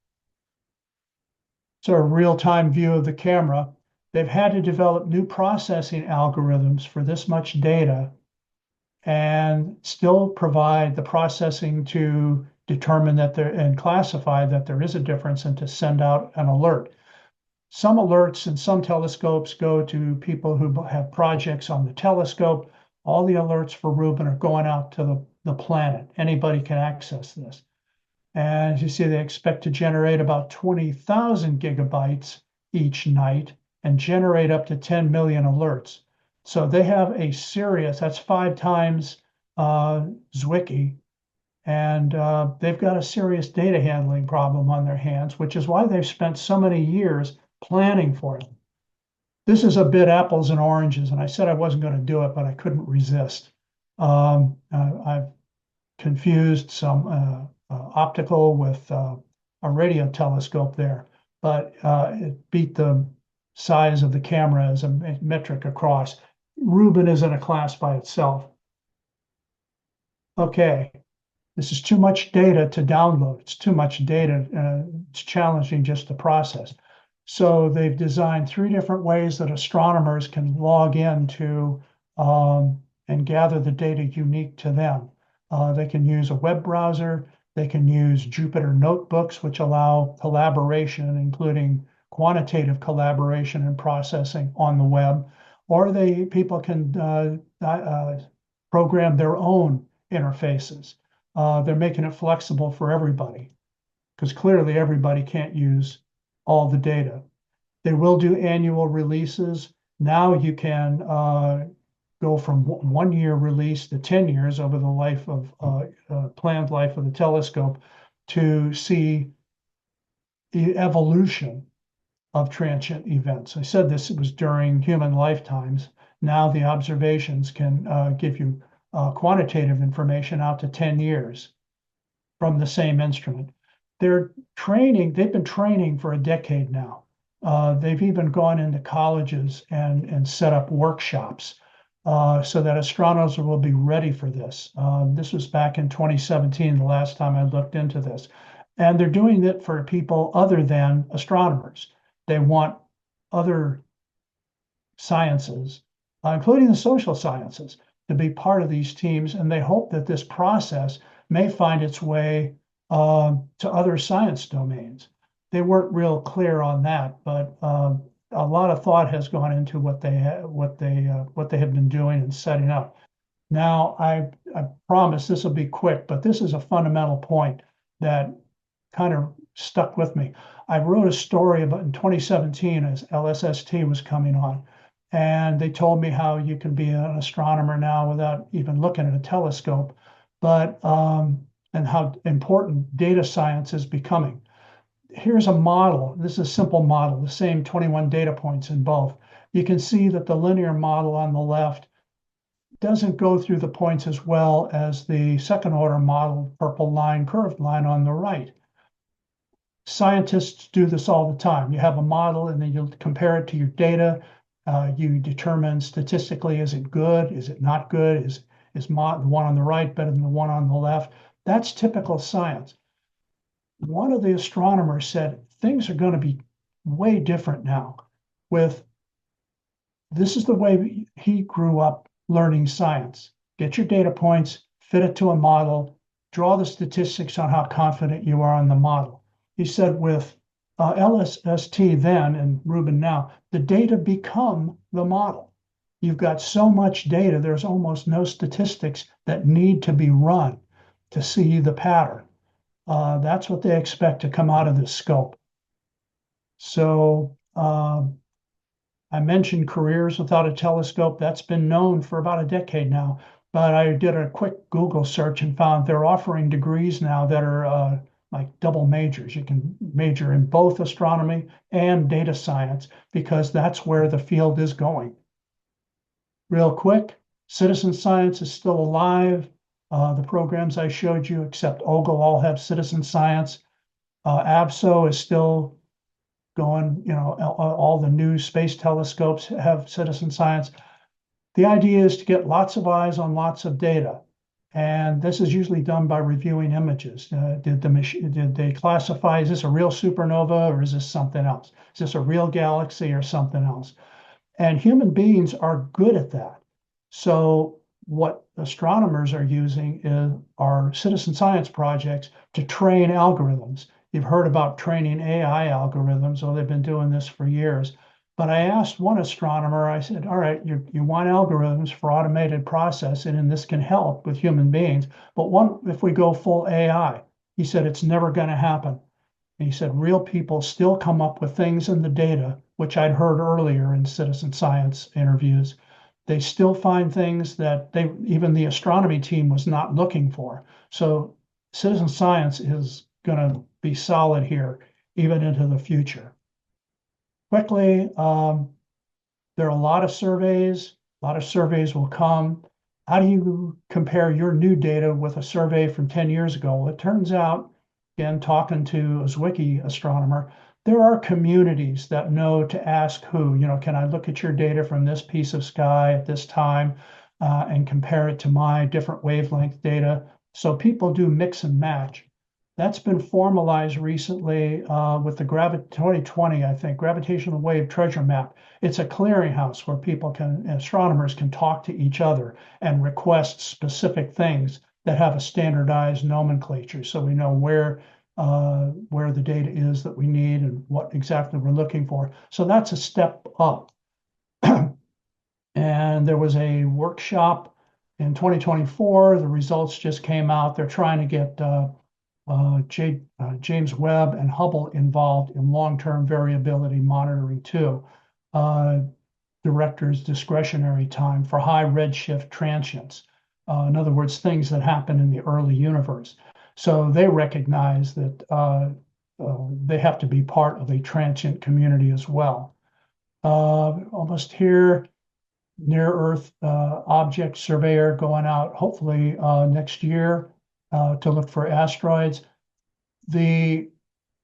So a real-time view of the camera. They've had to develop new processing algorithms for this much data and still provide the processing to determine that and classify that there is a difference and to send out an alert. Some alerts in some telescopes go to people who have projects on the telescope. All the alerts for Rubin are going out to the planet. Anybody can access this. And as you see, they expect to generate about 20,000 gigabytes each night and generate up to 10 million alerts. So they have a serious, that's 5 times Zwicky, and they've got a serious data handling problem on their hands, which is why they've spent so many years planning for it. This is a bit apples and oranges, and I said I wasn't going to do it, but I couldn't resist. I've confused some optical with a radio telescope there, but it beat the size of the camera as a metric across. Rubin is in a class by itself. Okay, this is too much data to download. It's too much data. It's challenging just to process. So they've designed 3 different ways that astronomers can log into and gather the data unique to them. They can use a web browser. They can use Jupyter notebooks, which allow collaboration, including quantitative collaboration and processing on the web. Or people can program their own interfaces. They're making it flexible for everybody, because clearly everybody can't use all the data. They will do annual releases. Now you can go from 1-year release to 10 years over the life of planned life of the telescope to see the evolution of transient events. I said this was during human lifetimes. Now the observations can give you quantitative information out to 10 years from the same instrument. They've been training for a decade now. They've even gone into colleges and set up workshops so that astronomers will be ready for this. This was back in 2017, the last time I looked into this. And they're doing it for people other than astronomers. They want other sciences, including the social sciences, to be part of these teams. And they hope that this process may find its way to other science domains. They weren't real clear on that, but a lot of thought has gone into what they have been doing and setting up. Now, I promise this will be quick, but this is a fundamental point that kind of stuck with me. I wrote a story about in 2017 as LSST was coming on, and they told me how you can be an astronomer now without even looking at a telescope, but and how important data science is becoming. Here's a model. This is a simple model, the same 21 data points in both. You can see that the linear model on the left doesn't go through the points as well as the second order model, purple line, curved line on the right. Scientists do this all the time. You have a model and then you compare it to your data. You determine statistically, is it good? Is it not good? Is the one on the right better than the one on the left? That's typical science. One of the astronomers said things are going to be way different now. This is the way he grew up learning science. Get your data points, fit it to a model, draw the statistics on how confident you are on the model. He said with LSST then and Rubin now, the data become the model. You've got so much data, there's almost no statistics that need to be run to see the pattern. That's what they expect to come out of this scope. So I mentioned careers without a telescope. That's been known for about a decade now. But I did a quick Google search and found they're offering degrees now that are like double majors. You can major in both astronomy and data science because that's where the field is going. Real quick, citizen science is still alive. The programs I showed you, except OGLE, all have citizen science. ABSO is still going, all the new space telescopes have citizen science. The idea is to get lots of eyes on lots of data. And this is usually done by reviewing images. Did they classify, is this a real supernova or is this something else? Is this a real galaxy or something else? And human beings are good at that. So what astronomers are using are citizen science projects to train algorithms. You've heard about training AI algorithms, so they've been doing this for years. But I asked one astronomer, I said, all right, you want algorithms for automated processing, and this can help with human beings. But what if we go full AI? He said, it's never going to happen. And he said, real people still come up with things in the data, which I'd heard earlier in citizen science interviews, they still find things that even the astronomy team was not looking for. So citizen science is going to be solid here, even into the future. Quickly, there are a lot of surveys. A lot of surveys will come. How do you compare your new data with a survey from 10 years ago? Well, it turns out, again, talking to a Zwicky astronomer, there are communities that know to ask who, can I look at your data from this piece of sky at this time and compare it to my different wavelength data? So people do mix and match. That's been formalized recently with the 2020, I think, gravitational wave treasure map. It's a clearinghouse where astronomers can talk to each other and request specific things that have a standardized nomenclature, so we know where the data is that we need and what exactly we're looking for. So that's a step up. And there was a workshop in 2024. The results just came out. They're trying to get James Webb and Hubble involved in long-term variability monitoring too. Director's discretionary time for high redshift transients. In other words, things that happen in the early universe. So they recognize that they have to be part of a transient community as well. Almost here, near Earth object surveyor going out hopefully next year to look for asteroids. The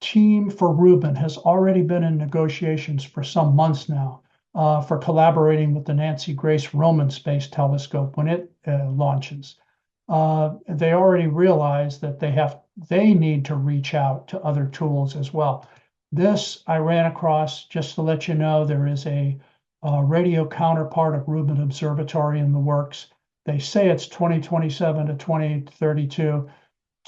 team for Rubin has already been in negotiations for some months now for collaborating with the Nancy Grace Roman Space Telescope when it launches. They already realize that they need to reach out to other tools as well. This I ran across, just to let you know, there is a radio counterpart of Rubin Observatory in the works. They say it's 2027 to 2032,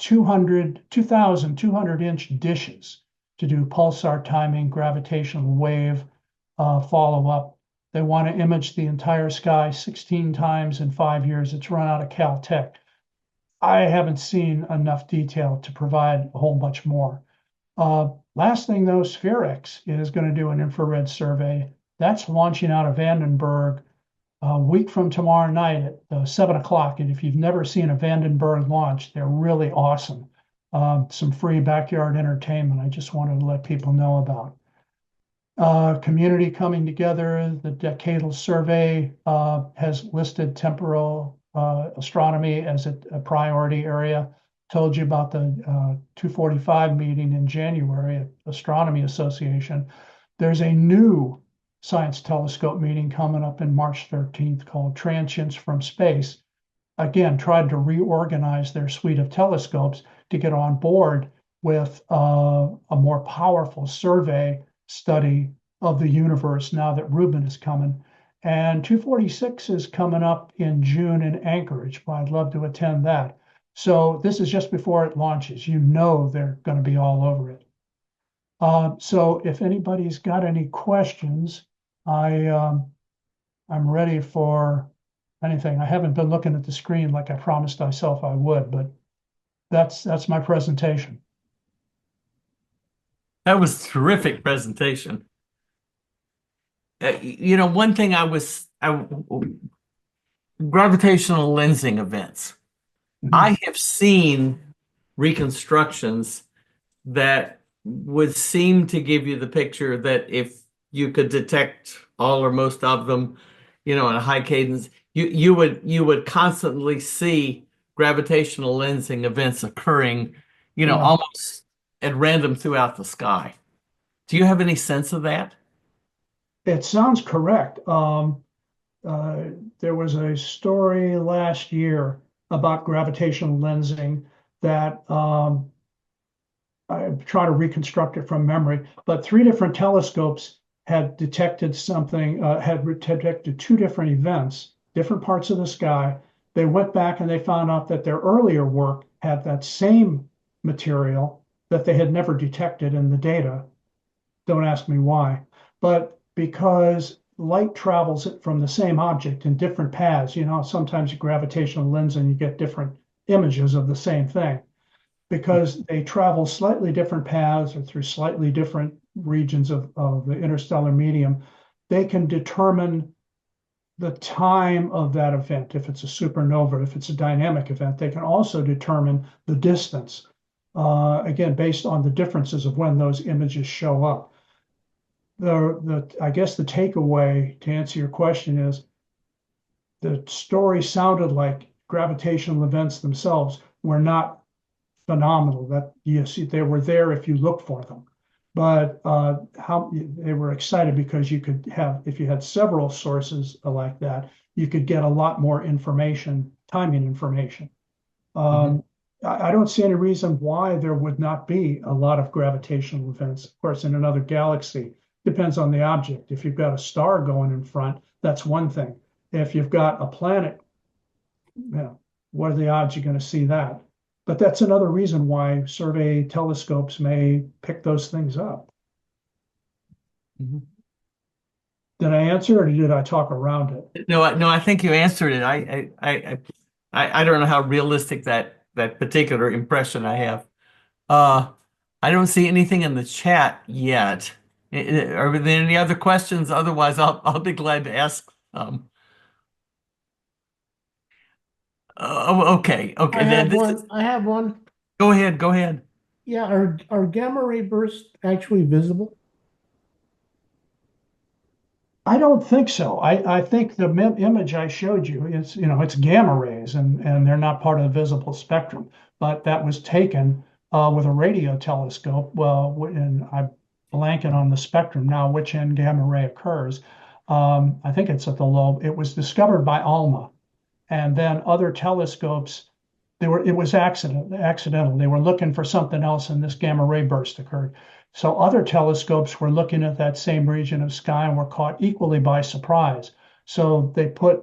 2,200-inch dishes to do pulsar timing, gravitational wave follow-up. They want to image the entire sky 16 times in 5 years. It's run out of Caltech. I haven't seen enough detail to provide a whole bunch more. Last thing though, SphereX is going to do an infrared survey. That's launching out of Vandenberg a week from tomorrow night at 7 o'clock. And if you've never seen a Vandenberg launch, they're really awesome. Some free backyard entertainment I just wanted to let people know about. Community coming together. The decadal survey has listed temporal astronomy as a priority area. Told you about the 245 meeting in January at Astronomy Association. There's a new Science Telescope meeting coming up in March 13th called Transients from Space. Again, tried to reorganize their suite of telescopes to get on board with a more powerful survey study of the universe now that Rubin is coming. And 246 is coming up in June in Anchorage, but I'd love to attend that. So this is just before it launches. They're going to be all over it. So if anybody's got any questions, I'm ready for anything. I haven't been looking at the screen like I promised myself I would, but that's my presentation. That was a terrific presentation. One thing gravitational lensing events. I have seen reconstructions that would seem to give you the picture that if you could detect all or most of them, at a high cadence, you would constantly see gravitational lensing events occurring, almost at random throughout the sky. Do you have any sense of that? It sounds correct. There was a story last year about gravitational lensing that I try to reconstruct it from memory, but 3 different telescopes had detected something, had detected 2 different events, different parts of the sky. They went back and they found out that their earlier work had that same material that they had never detected in the data. Don't ask me why, but because light travels from the same object in different paths, sometimes you gravitational lens and you get different images of the same thing. Because they travel slightly different paths or through slightly different regions of the interstellar medium, they can determine the time of that event, if it's a supernova, if it's a dynamic event. They can also determine the distance, again, based on the differences of when those images show up. I guess the takeaway to answer your question is the story sounded like gravitational events themselves were not phenomenal. That yes, they were there if you look for them, but how they were excited because you could have, if you had several sources like that, you could get a lot more information, timing information. I don't see any reason why there would not be a lot of gravitational events. Of course, in another galaxy, depends on the object. If you've got a star going in front, that's one thing. If you've got a planet, you know, what are the odds you're going to see that? But that's another reason why survey telescopes may pick those things up. Mhm. Did I answer or did I talk around it? No, I think you answered it. I don't know how realistic that particular impression I have. I don't see anything in the chat yet. Are there any other questions? Otherwise, I'll be glad to ask. Okay, I okay. Then have this one. is, I have one. go ahead, go ahead. Yeah, are gamma ray bursts actually visible? I don't think so. I think the image I showed you, it's gamma rays and they're not part of the visible spectrum, but that was taken with a radio telescope. Well, and I'm blanking on the spectrum now, which end gamma ray occurs. I think it's at the low. It was discovered by ALMA, and then other telescopes. It was accidental. They were looking for something else, and this gamma ray burst occurred. So other telescopes were looking at that same region of sky and were caught equally by surprise. So they put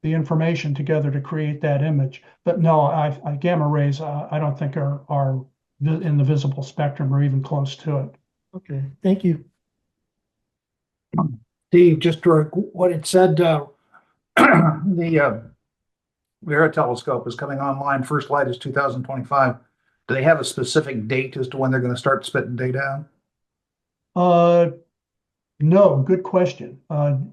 the information together to create that image. But no, gamma rays, I don't think are in the visible spectrum or even close to it. Okay, thank you. Steve, just to what it said, the Vera telescope is coming online. First light is 2025. Do they have a specific date as to when they're going to start spitting data out? No, good question.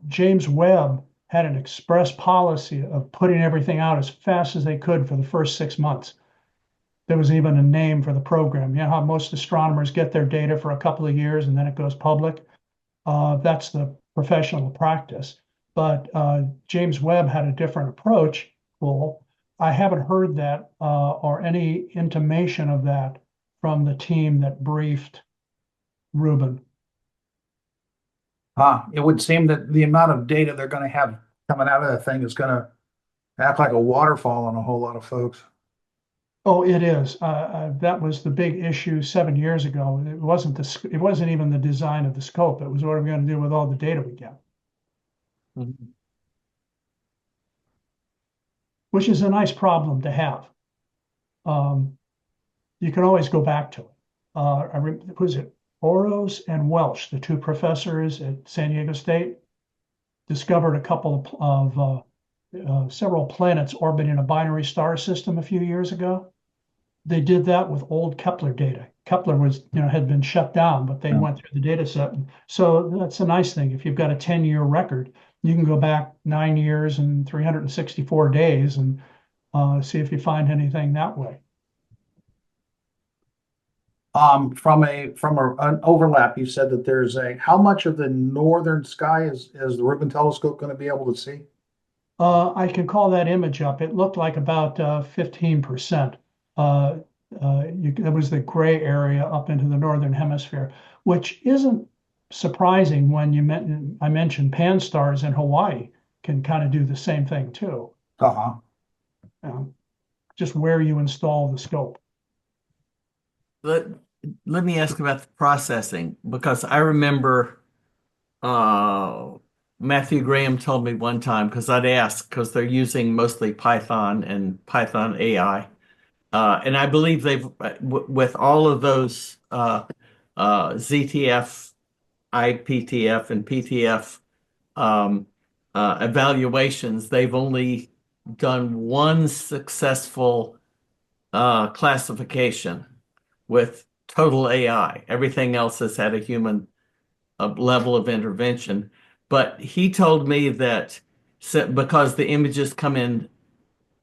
James Webb had an express policy of putting everything out as fast as they could for the first 6 months. There was even a name for the program. You know how most astronomers get their data for a couple of years and then it goes public? That's the professional practice. But James Webb had a different approach. Well, I haven't heard that or any intimation of that from the team that briefed Rubin. It would seem that the amount of data they're going to have coming out of that thing is going to act like a waterfall on a whole lot of folks. Oh, it is. That was the big issue 7 years ago. It wasn't even the design of the scope. It was what are we going to do with all the data we get, Mhm. which is a nice problem to have. You can always go back to it. Who's it? Oros and Welsh, the two professors at San Diego State, discovered a couple of several planets orbiting a binary star system a few years ago. They did that with old Kepler data. Kepler had been shut down, but they went through the data set. And so that's a nice thing. If you've got a 10-year record, you can go back 9 years and 364 days and see if you find anything that way. From an overlap, you said that there's how much of the northern sky is the Rubin telescope going to be able to see? I can call that image up. It looked like about 15%. It was the gray area up into the northern hemisphere, which isn't surprising when I mentioned pan stars in Hawaii can kind of do the same thing too. Just where you install the scope. Let me ask about the processing because I remember Matthew Graham told me one time because I'd ask because they're using mostly Python and Python AI. And I believe they've, with all of those ZTF, IPTF, and PTF evaluations, they've only done one successful classification with total AI. Everything else has had a human level of intervention. But he told me that because the images come in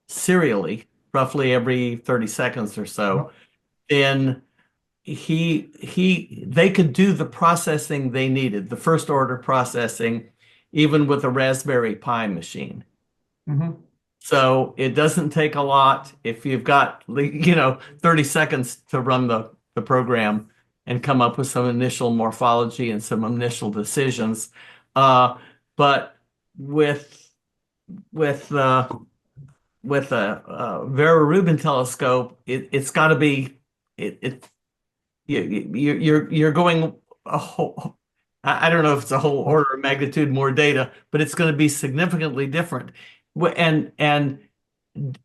serially, roughly every 30 seconds or so, then they could do the processing they needed, the first order processing, even with a Raspberry Pi machine. Mhm. So it doesn't take a lot if you've got, 30 seconds to run the program and come up with some initial morphology and some initial decisions. But with with uh, with a Vera Rubin telescope, it's got to be it you're going a whole. I don't know if it's a whole order of magnitude more data, but it's going to be significantly different. And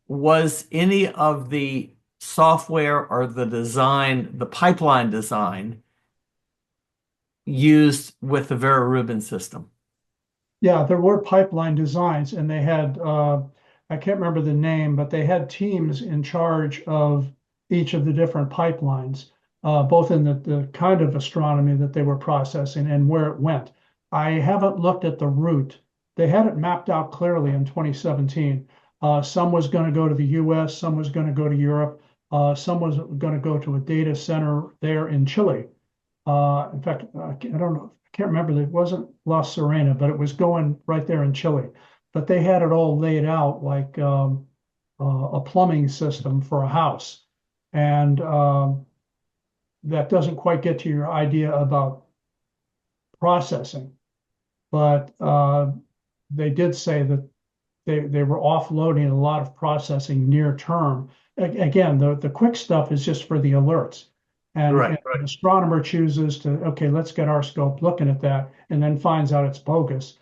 was any of the software or the design, the pipeline design, used with the Vera Rubin system? Yeah, there were pipeline designs and they had, I can't remember the name, but they had teams in charge of each of the different pipelines, both in the kind of astronomy that they were processing and where it went. I haven't looked at the route. They had it mapped out clearly in 2017. Some was going to go to the US, some was going to go to Europe, some was going to go to a data center there in Chile. In fact, I don't know, I can't remember. It wasn't La Serena, but it was going right there in Chile. But they had it all laid out like a plumbing system for a house, and that doesn't quite get to your idea about processing. But they did say that they were offloading a lot of processing near term. Again, the quick stuff is just for the alerts. And an astronomer chooses to, okay, let's get our scope looking at that, and then finds out it's bogus.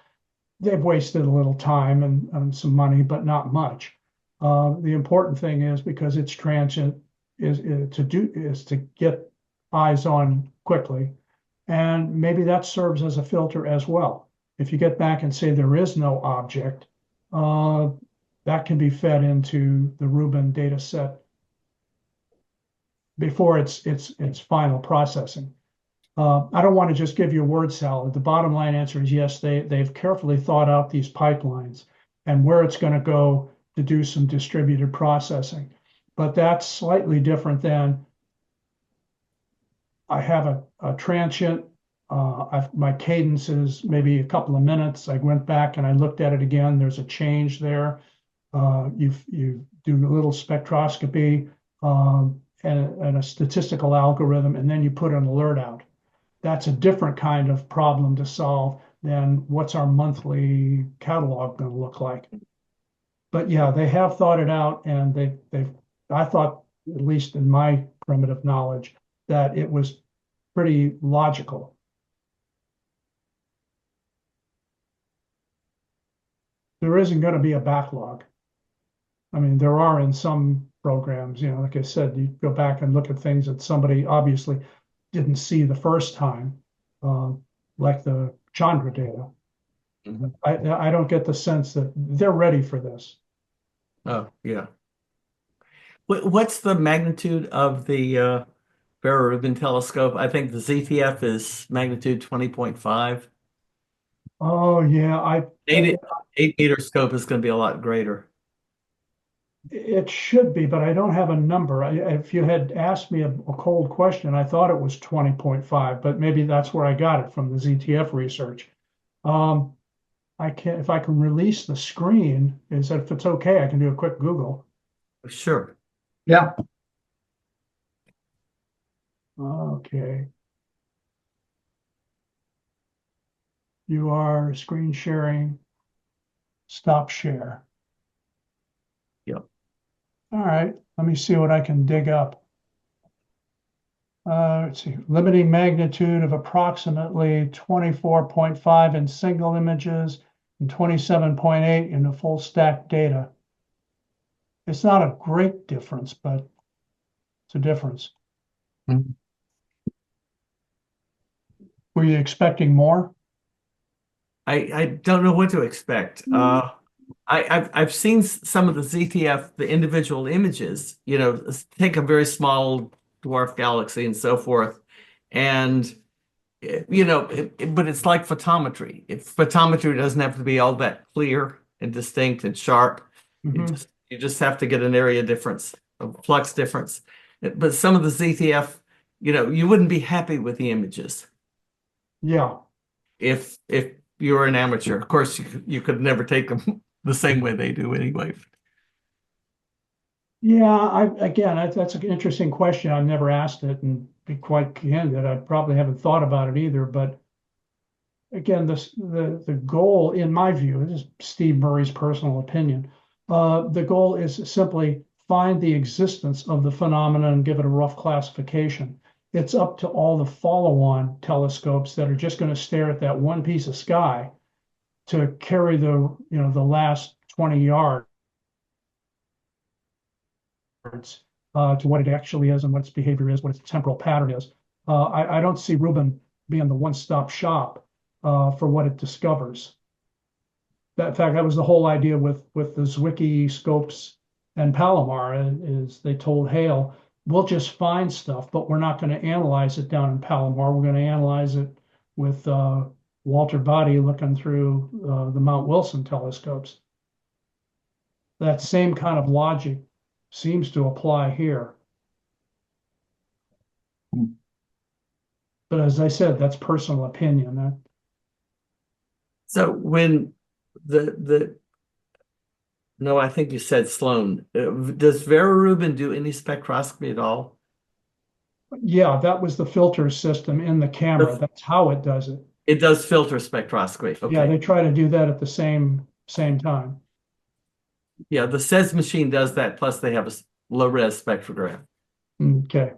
They've wasted a little time and some money, but not much. The important thing is, because it's transient, is to get eyes on quickly, and maybe that serves as a filter as well. If you get back and say there is no object, that can be fed into the Rubin data set before its final processing. I don't want to just give you a word salad. The bottom line answer is yes, they've carefully thought out these pipelines and where it's going to go to do some distributed processing. But that's slightly different than I have a transient. My cadence is maybe a couple of minutes. I went back and I looked at it again. There's a change there. You do a little spectroscopy and a statistical algorithm, and then you put an alert out. That's a different kind of problem to solve than what's our monthly catalog going to look like. But yeah, they have thought it out, and I thought, at least in my primitive knowledge, that it was pretty logical. There isn't going to be a backlog. I mean, there are in some programs, like I said, you go back and look at things that somebody obviously didn't see the first time, like the Chandra data. Mhm. I don't get the sense that they're ready for this. Oh, yeah. What's the magnitude of the Vera Rubin telescope? I think the ZTF is magnitude 20.5. Oh yeah, Eight, 8 meter scope is going to be a lot greater. it should be, but I don't have a number. If you had asked me a cold question, I thought it was 20.5, but maybe that's where I got it from the ZTF research. If I can release the screen, if it's okay, I can do a quick Google. Sure. Yeah, Okay. You are screen sharing. Stop share. Yep. All right, let me see what I can dig up. Let's see, limiting magnitude of approximately 24.5 in single images and 27.8 in the full stack data. It's not a great difference, but it's a difference. Mhm. Were you expecting more? I don't know what to expect. I've seen some of the ZTF, the individual images, take a very small dwarf galaxy and so forth. And, but it's like photometry. If photometry doesn't have to be all that clear, and distinct and sharp. Mhm. You just have to get an area difference, a flux difference. But some of the ZTF, you wouldn't be happy with the images Yeah. if you were an amateur. Of course, you could never take them the same way they do anyway. Yeah, that's an interesting question. I've never asked it, and be quite candid, I probably haven't thought about it either. But again, the goal, in my view, this is Steve Murray's personal opinion. The goal is simply find the existence of the phenomenon and give it a rough classification. It's up to all the follow-on telescopes that are just going to stare at that one piece of sky to carry the last 20 yards to what it actually is and what its behavior is, what its temporal pattern is. I don't see Rubin being the one-stop shop for what it discovers. In fact, that was the whole idea with the Zwicky scopes and Palomar is they told Hale, we'll just find stuff, but we're not going to analyze it down in Palomar. We're going to analyze it with Walter Body looking through the Mount Wilson telescopes. That same kind of logic seems to apply here. But as I said, that's personal opinion. So when no, I think you said Sloan. Does Vera Rubin do any spectroscopy at all? Yeah, that was the filter system in the camera. That's- That's how it does it. It does filter spectroscopy. Yeah, Okay. they try to do that at the same time. Yeah, the SES machine does that. Plus, they have a low-res spectrograph. Okay.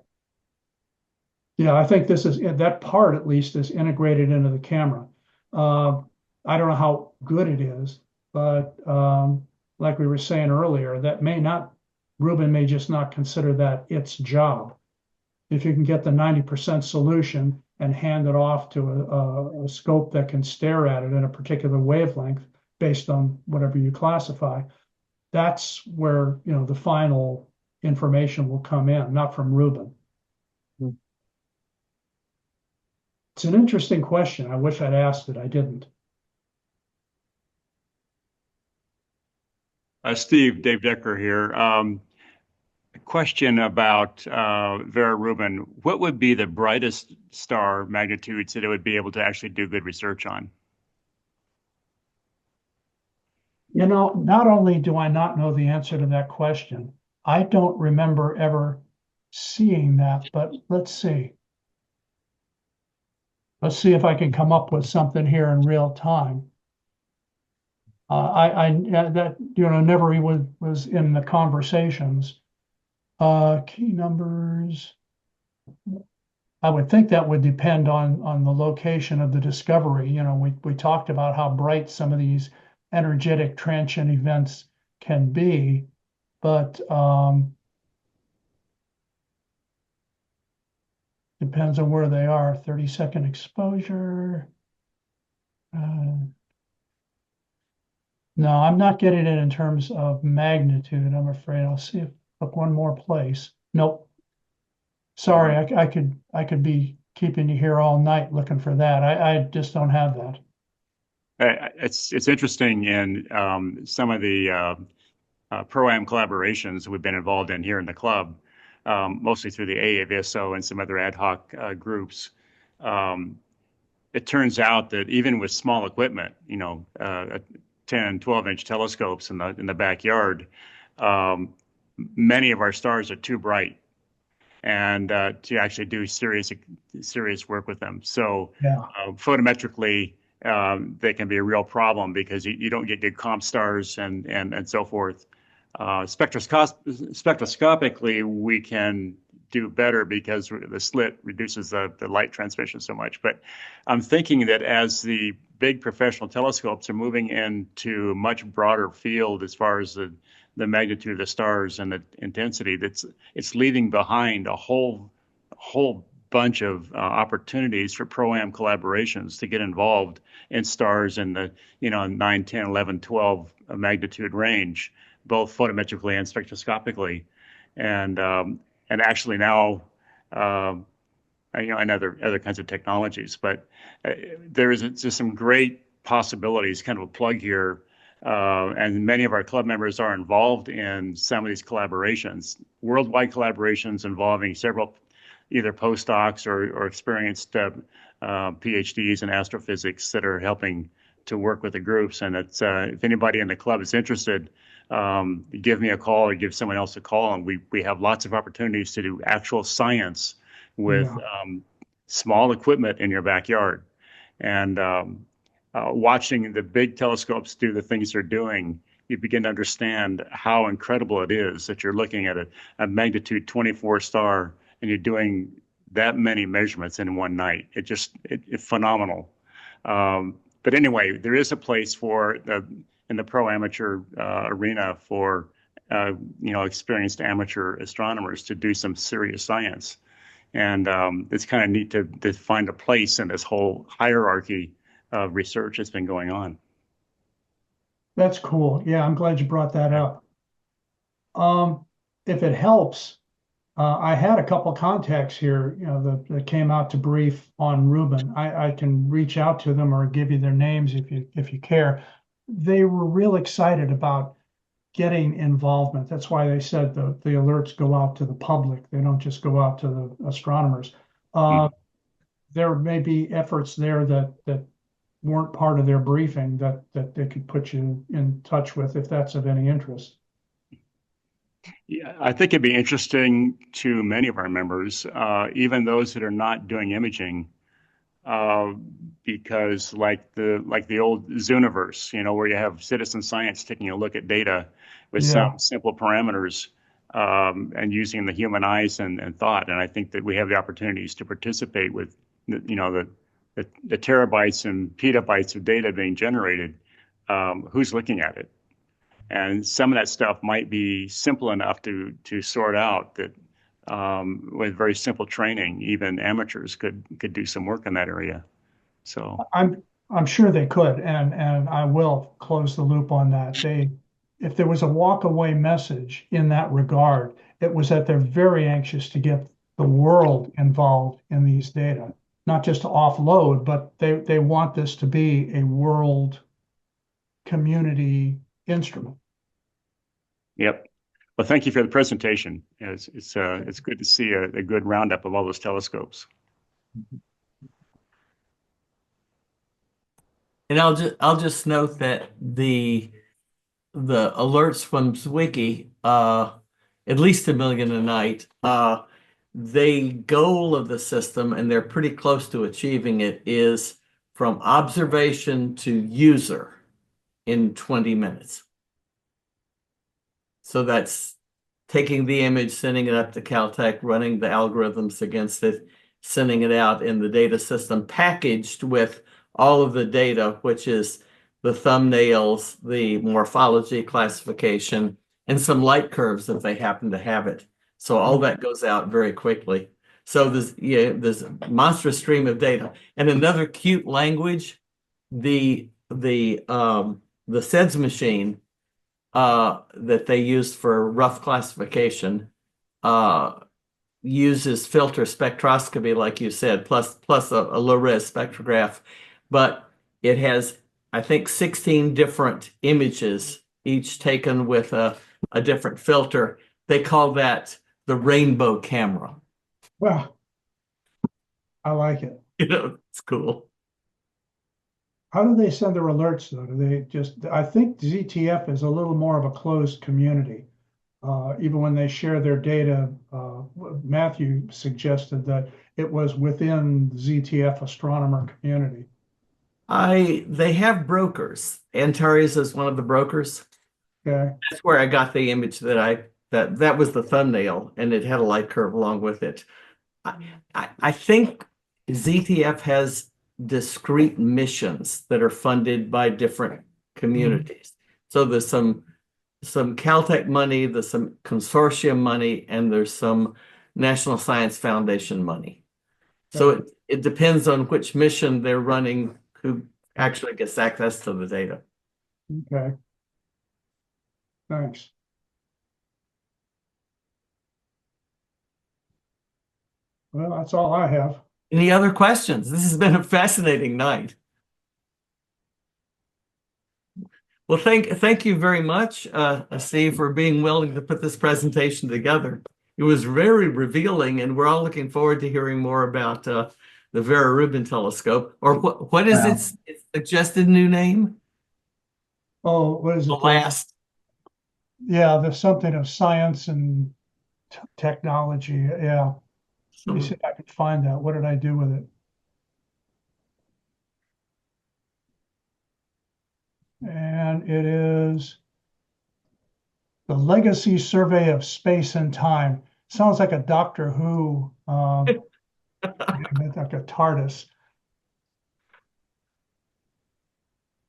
Yeah, I think that part at least is integrated into the camera. I don't know how good it is, but like we were saying earlier, Rubin may just not consider that its job. If you can get the 90% solution and hand it off to a scope that can stare at it in a particular wavelength based on whatever you classify, that's where the final information will come in, not from Rubin. Hmm. It's an interesting question. I wish I'd asked it. I didn't. Steve, Dave Decker here. A question about Vera Rubin. What would be the brightest star magnitudes that it would be able to actually do good research on? Not only do I not know the answer to that question, I don't remember ever seeing that, but let's see. Let's see if I can come up with something here in real time. That never even was in the conversations. Key numbers. I would think that would depend on the location of the discovery. We talked about how bright some of these energetic transient events can be, but depends on where they are. 30-second exposure. No, I'm not getting it in terms of magnitude, I'm afraid. I'll see if look one more place. Nope. Sorry, I could be keeping you here all night looking for that. I just don't have that. It's interesting in some of the pro-am collaborations we've been involved in here in the club, mostly through the AAVSO and some other ad hoc groups. It turns out that even with small equipment, 10, 12-inch telescopes in the backyard, many of our stars are too bright and to actually do serious work with them. So Yeah. Photometrically, they can be a real problem because you don't get good comp stars and so forth. Spectroscopically, we can do better because the slit reduces the light transmission so much. But I'm thinking that as the big professional telescopes are moving into a much broader field as far as the magnitude of the stars and the intensity, it's leaving behind a whole bunch of opportunities for pro-am collaborations to get involved in stars in the 9, 10, 11, 12 magnitude range, both photometrically and spectroscopically, and actually now and other kinds of technologies. But there is just some great possibilities. Kind of a plug here. And many of our club members are involved in some of these collaborations, worldwide collaborations involving several either postdocs or experienced PhDs in astrophysics that are helping to work with the groups. And it's, if anybody in the club is interested, give me a call or give someone else a call. And we have lots of opportunities to do actual science with small equipment in your backyard. And watching the big telescopes do the things they're doing, you begin to understand how incredible it is that you're looking at a magnitude 24 star and you're doing that many measurements in one night. It's phenomenal. But anyway, there is a place for in the pro amateur arena for experienced amateur astronomers to do some serious science, and it's kind of neat to find a place in this whole hierarchy of research that's been going on. That's cool. Yeah, I'm glad you brought that up. If it helps, I had a couple contacts here, that came out to brief on Rubin. I can reach out to them or give you their names if you care. They were real excited about getting involvement. That's why they said the alerts go out to the public. They don't just go out to the astronomers. There may be efforts there that weren't part of their briefing that they could put you in touch with if that's of any interest. Yeah, I think it'd be interesting to many of our members, even those that are not doing imaging, because like the old Zooniverse, where you have citizen science taking a look at data with some simple parameters, and using the human eyes and thought. And I think that we have the opportunities to participate with, the terabytes and petabytes of data being generated. Who's looking at it? And some of that stuff might be simple enough to sort out that with very simple training, even amateurs could do some work in that area. So I'm sure they could, and I will close the loop on that. If there was a walk-away message in that regard, it was that they're very anxious to get the world involved in these data, not just to offload, but they want this to be a world community instrument. Yep. Well, thank you for the presentation. It's good to see a good roundup of all those telescopes. And I'll just note that the alerts from Zwicky, at least 1 million a night, the goal of the system, and they're pretty close to achieving it, is from observation to user in 20 minutes. So that's taking the image, sending it up to Caltech, running the algorithms against it, sending it out in the data system, packaged with all of the data, which is the thumbnails, the morphology classification, and some light curves if they happen to have it. So all that goes out very quickly. So there's a monstrous stream of data. And another cute language, the SEDS machine that they used for rough classification uses filter spectroscopy, like you said, plus a low-res spectrograph, but it has, I think, 16 different images, each taken with a different filter. They call that the rainbow camera. Well, I like it. It's cool. How do they send their alerts, though? Do they just, I think ZTF is a little more of a closed community. Even when they share their data, Matthew suggested that it was within the ZTF astronomer community. They have brokers. Antares is one of the brokers. Okay. That's where I got the image that was the thumbnail, and it had a light curve along with it. I think ZTF has discrete missions that are funded by different communities. So there's some Caltech money, there's some consortium money, and there's some National Science Foundation money. So it depends on which mission they're running, who actually gets access to the data. Okay. Thanks. Well, that's all I have. Any other questions? This has been a fascinating night. Well, thank you very much, Steve, for being willing to put this presentation together. It was very revealing, and we're all looking forward to hearing more about the Vera Rubin telescope. Or what is Wow. its suggested new name? Oh, what is The it? last. Yeah, there's something of science and technology. Yeah. Let me see if I can find that. What did I do with it? And it is the Legacy Survey of Space and Time. Sounds like a Doctor Who, like a TARDIS.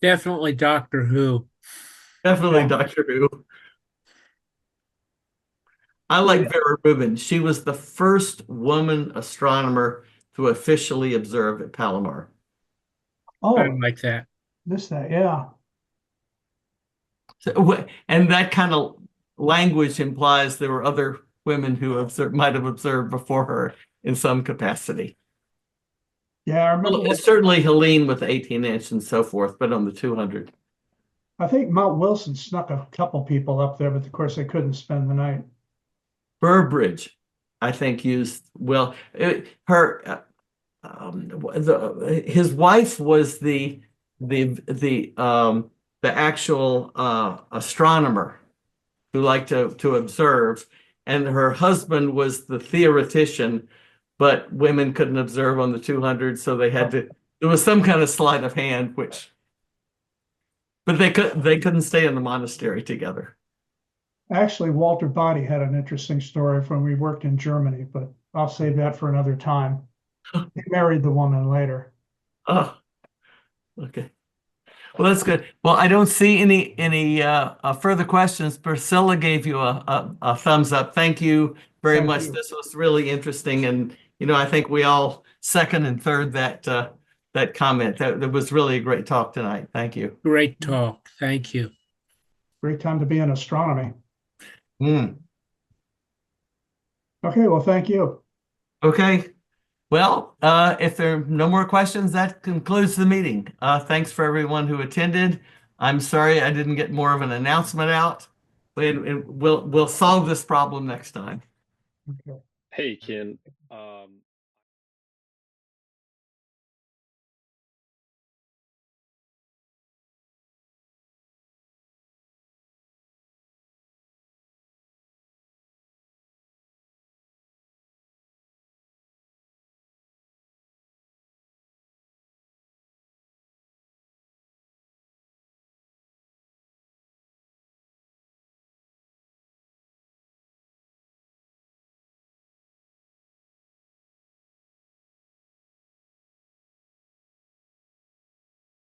Definitely Doctor Who. Definitely Yeah. Doctor Who. I like Vera Rubin. She was the first woman astronomer to officially observe at Palomar. I Oh, like that. missed that. Yeah. And that kind of language implies there were other women who might have observed before her in some capacity. Yeah, I remember. Well, certainly Helene with the 18-inch and so forth, but on the 200. I think Mount Wilson snuck a couple people up there, but of course they couldn't spend the night. Burbridge, I think, used his wife was the actual astronomer who liked to observe, and her husband was the theoretician, but women couldn't observe on the 200, so they had to. There was some kind of sleight of hand, but they couldn't stay in the monastery together. Actually, Walter Body had an interesting story from we worked in Germany, but I'll save that for another time. He married the woman later. Oh, okay. Well, that's good. Well, I don't see any further questions. Priscilla gave you a thumbs up. Thank you very Thank much. you. This was really interesting, and I think we all second and third that comment. That was really a great talk tonight. Thank you. Great talk. Thank you. Great time to be in astronomy. Mm. Okay, well, thank you. Okay. Well, if there are no more questions, that concludes the meeting. Thanks for everyone who attended. I'm sorry I didn't get more of an announcement out, but we'll solve this problem next time. Okay. Hey, Ken,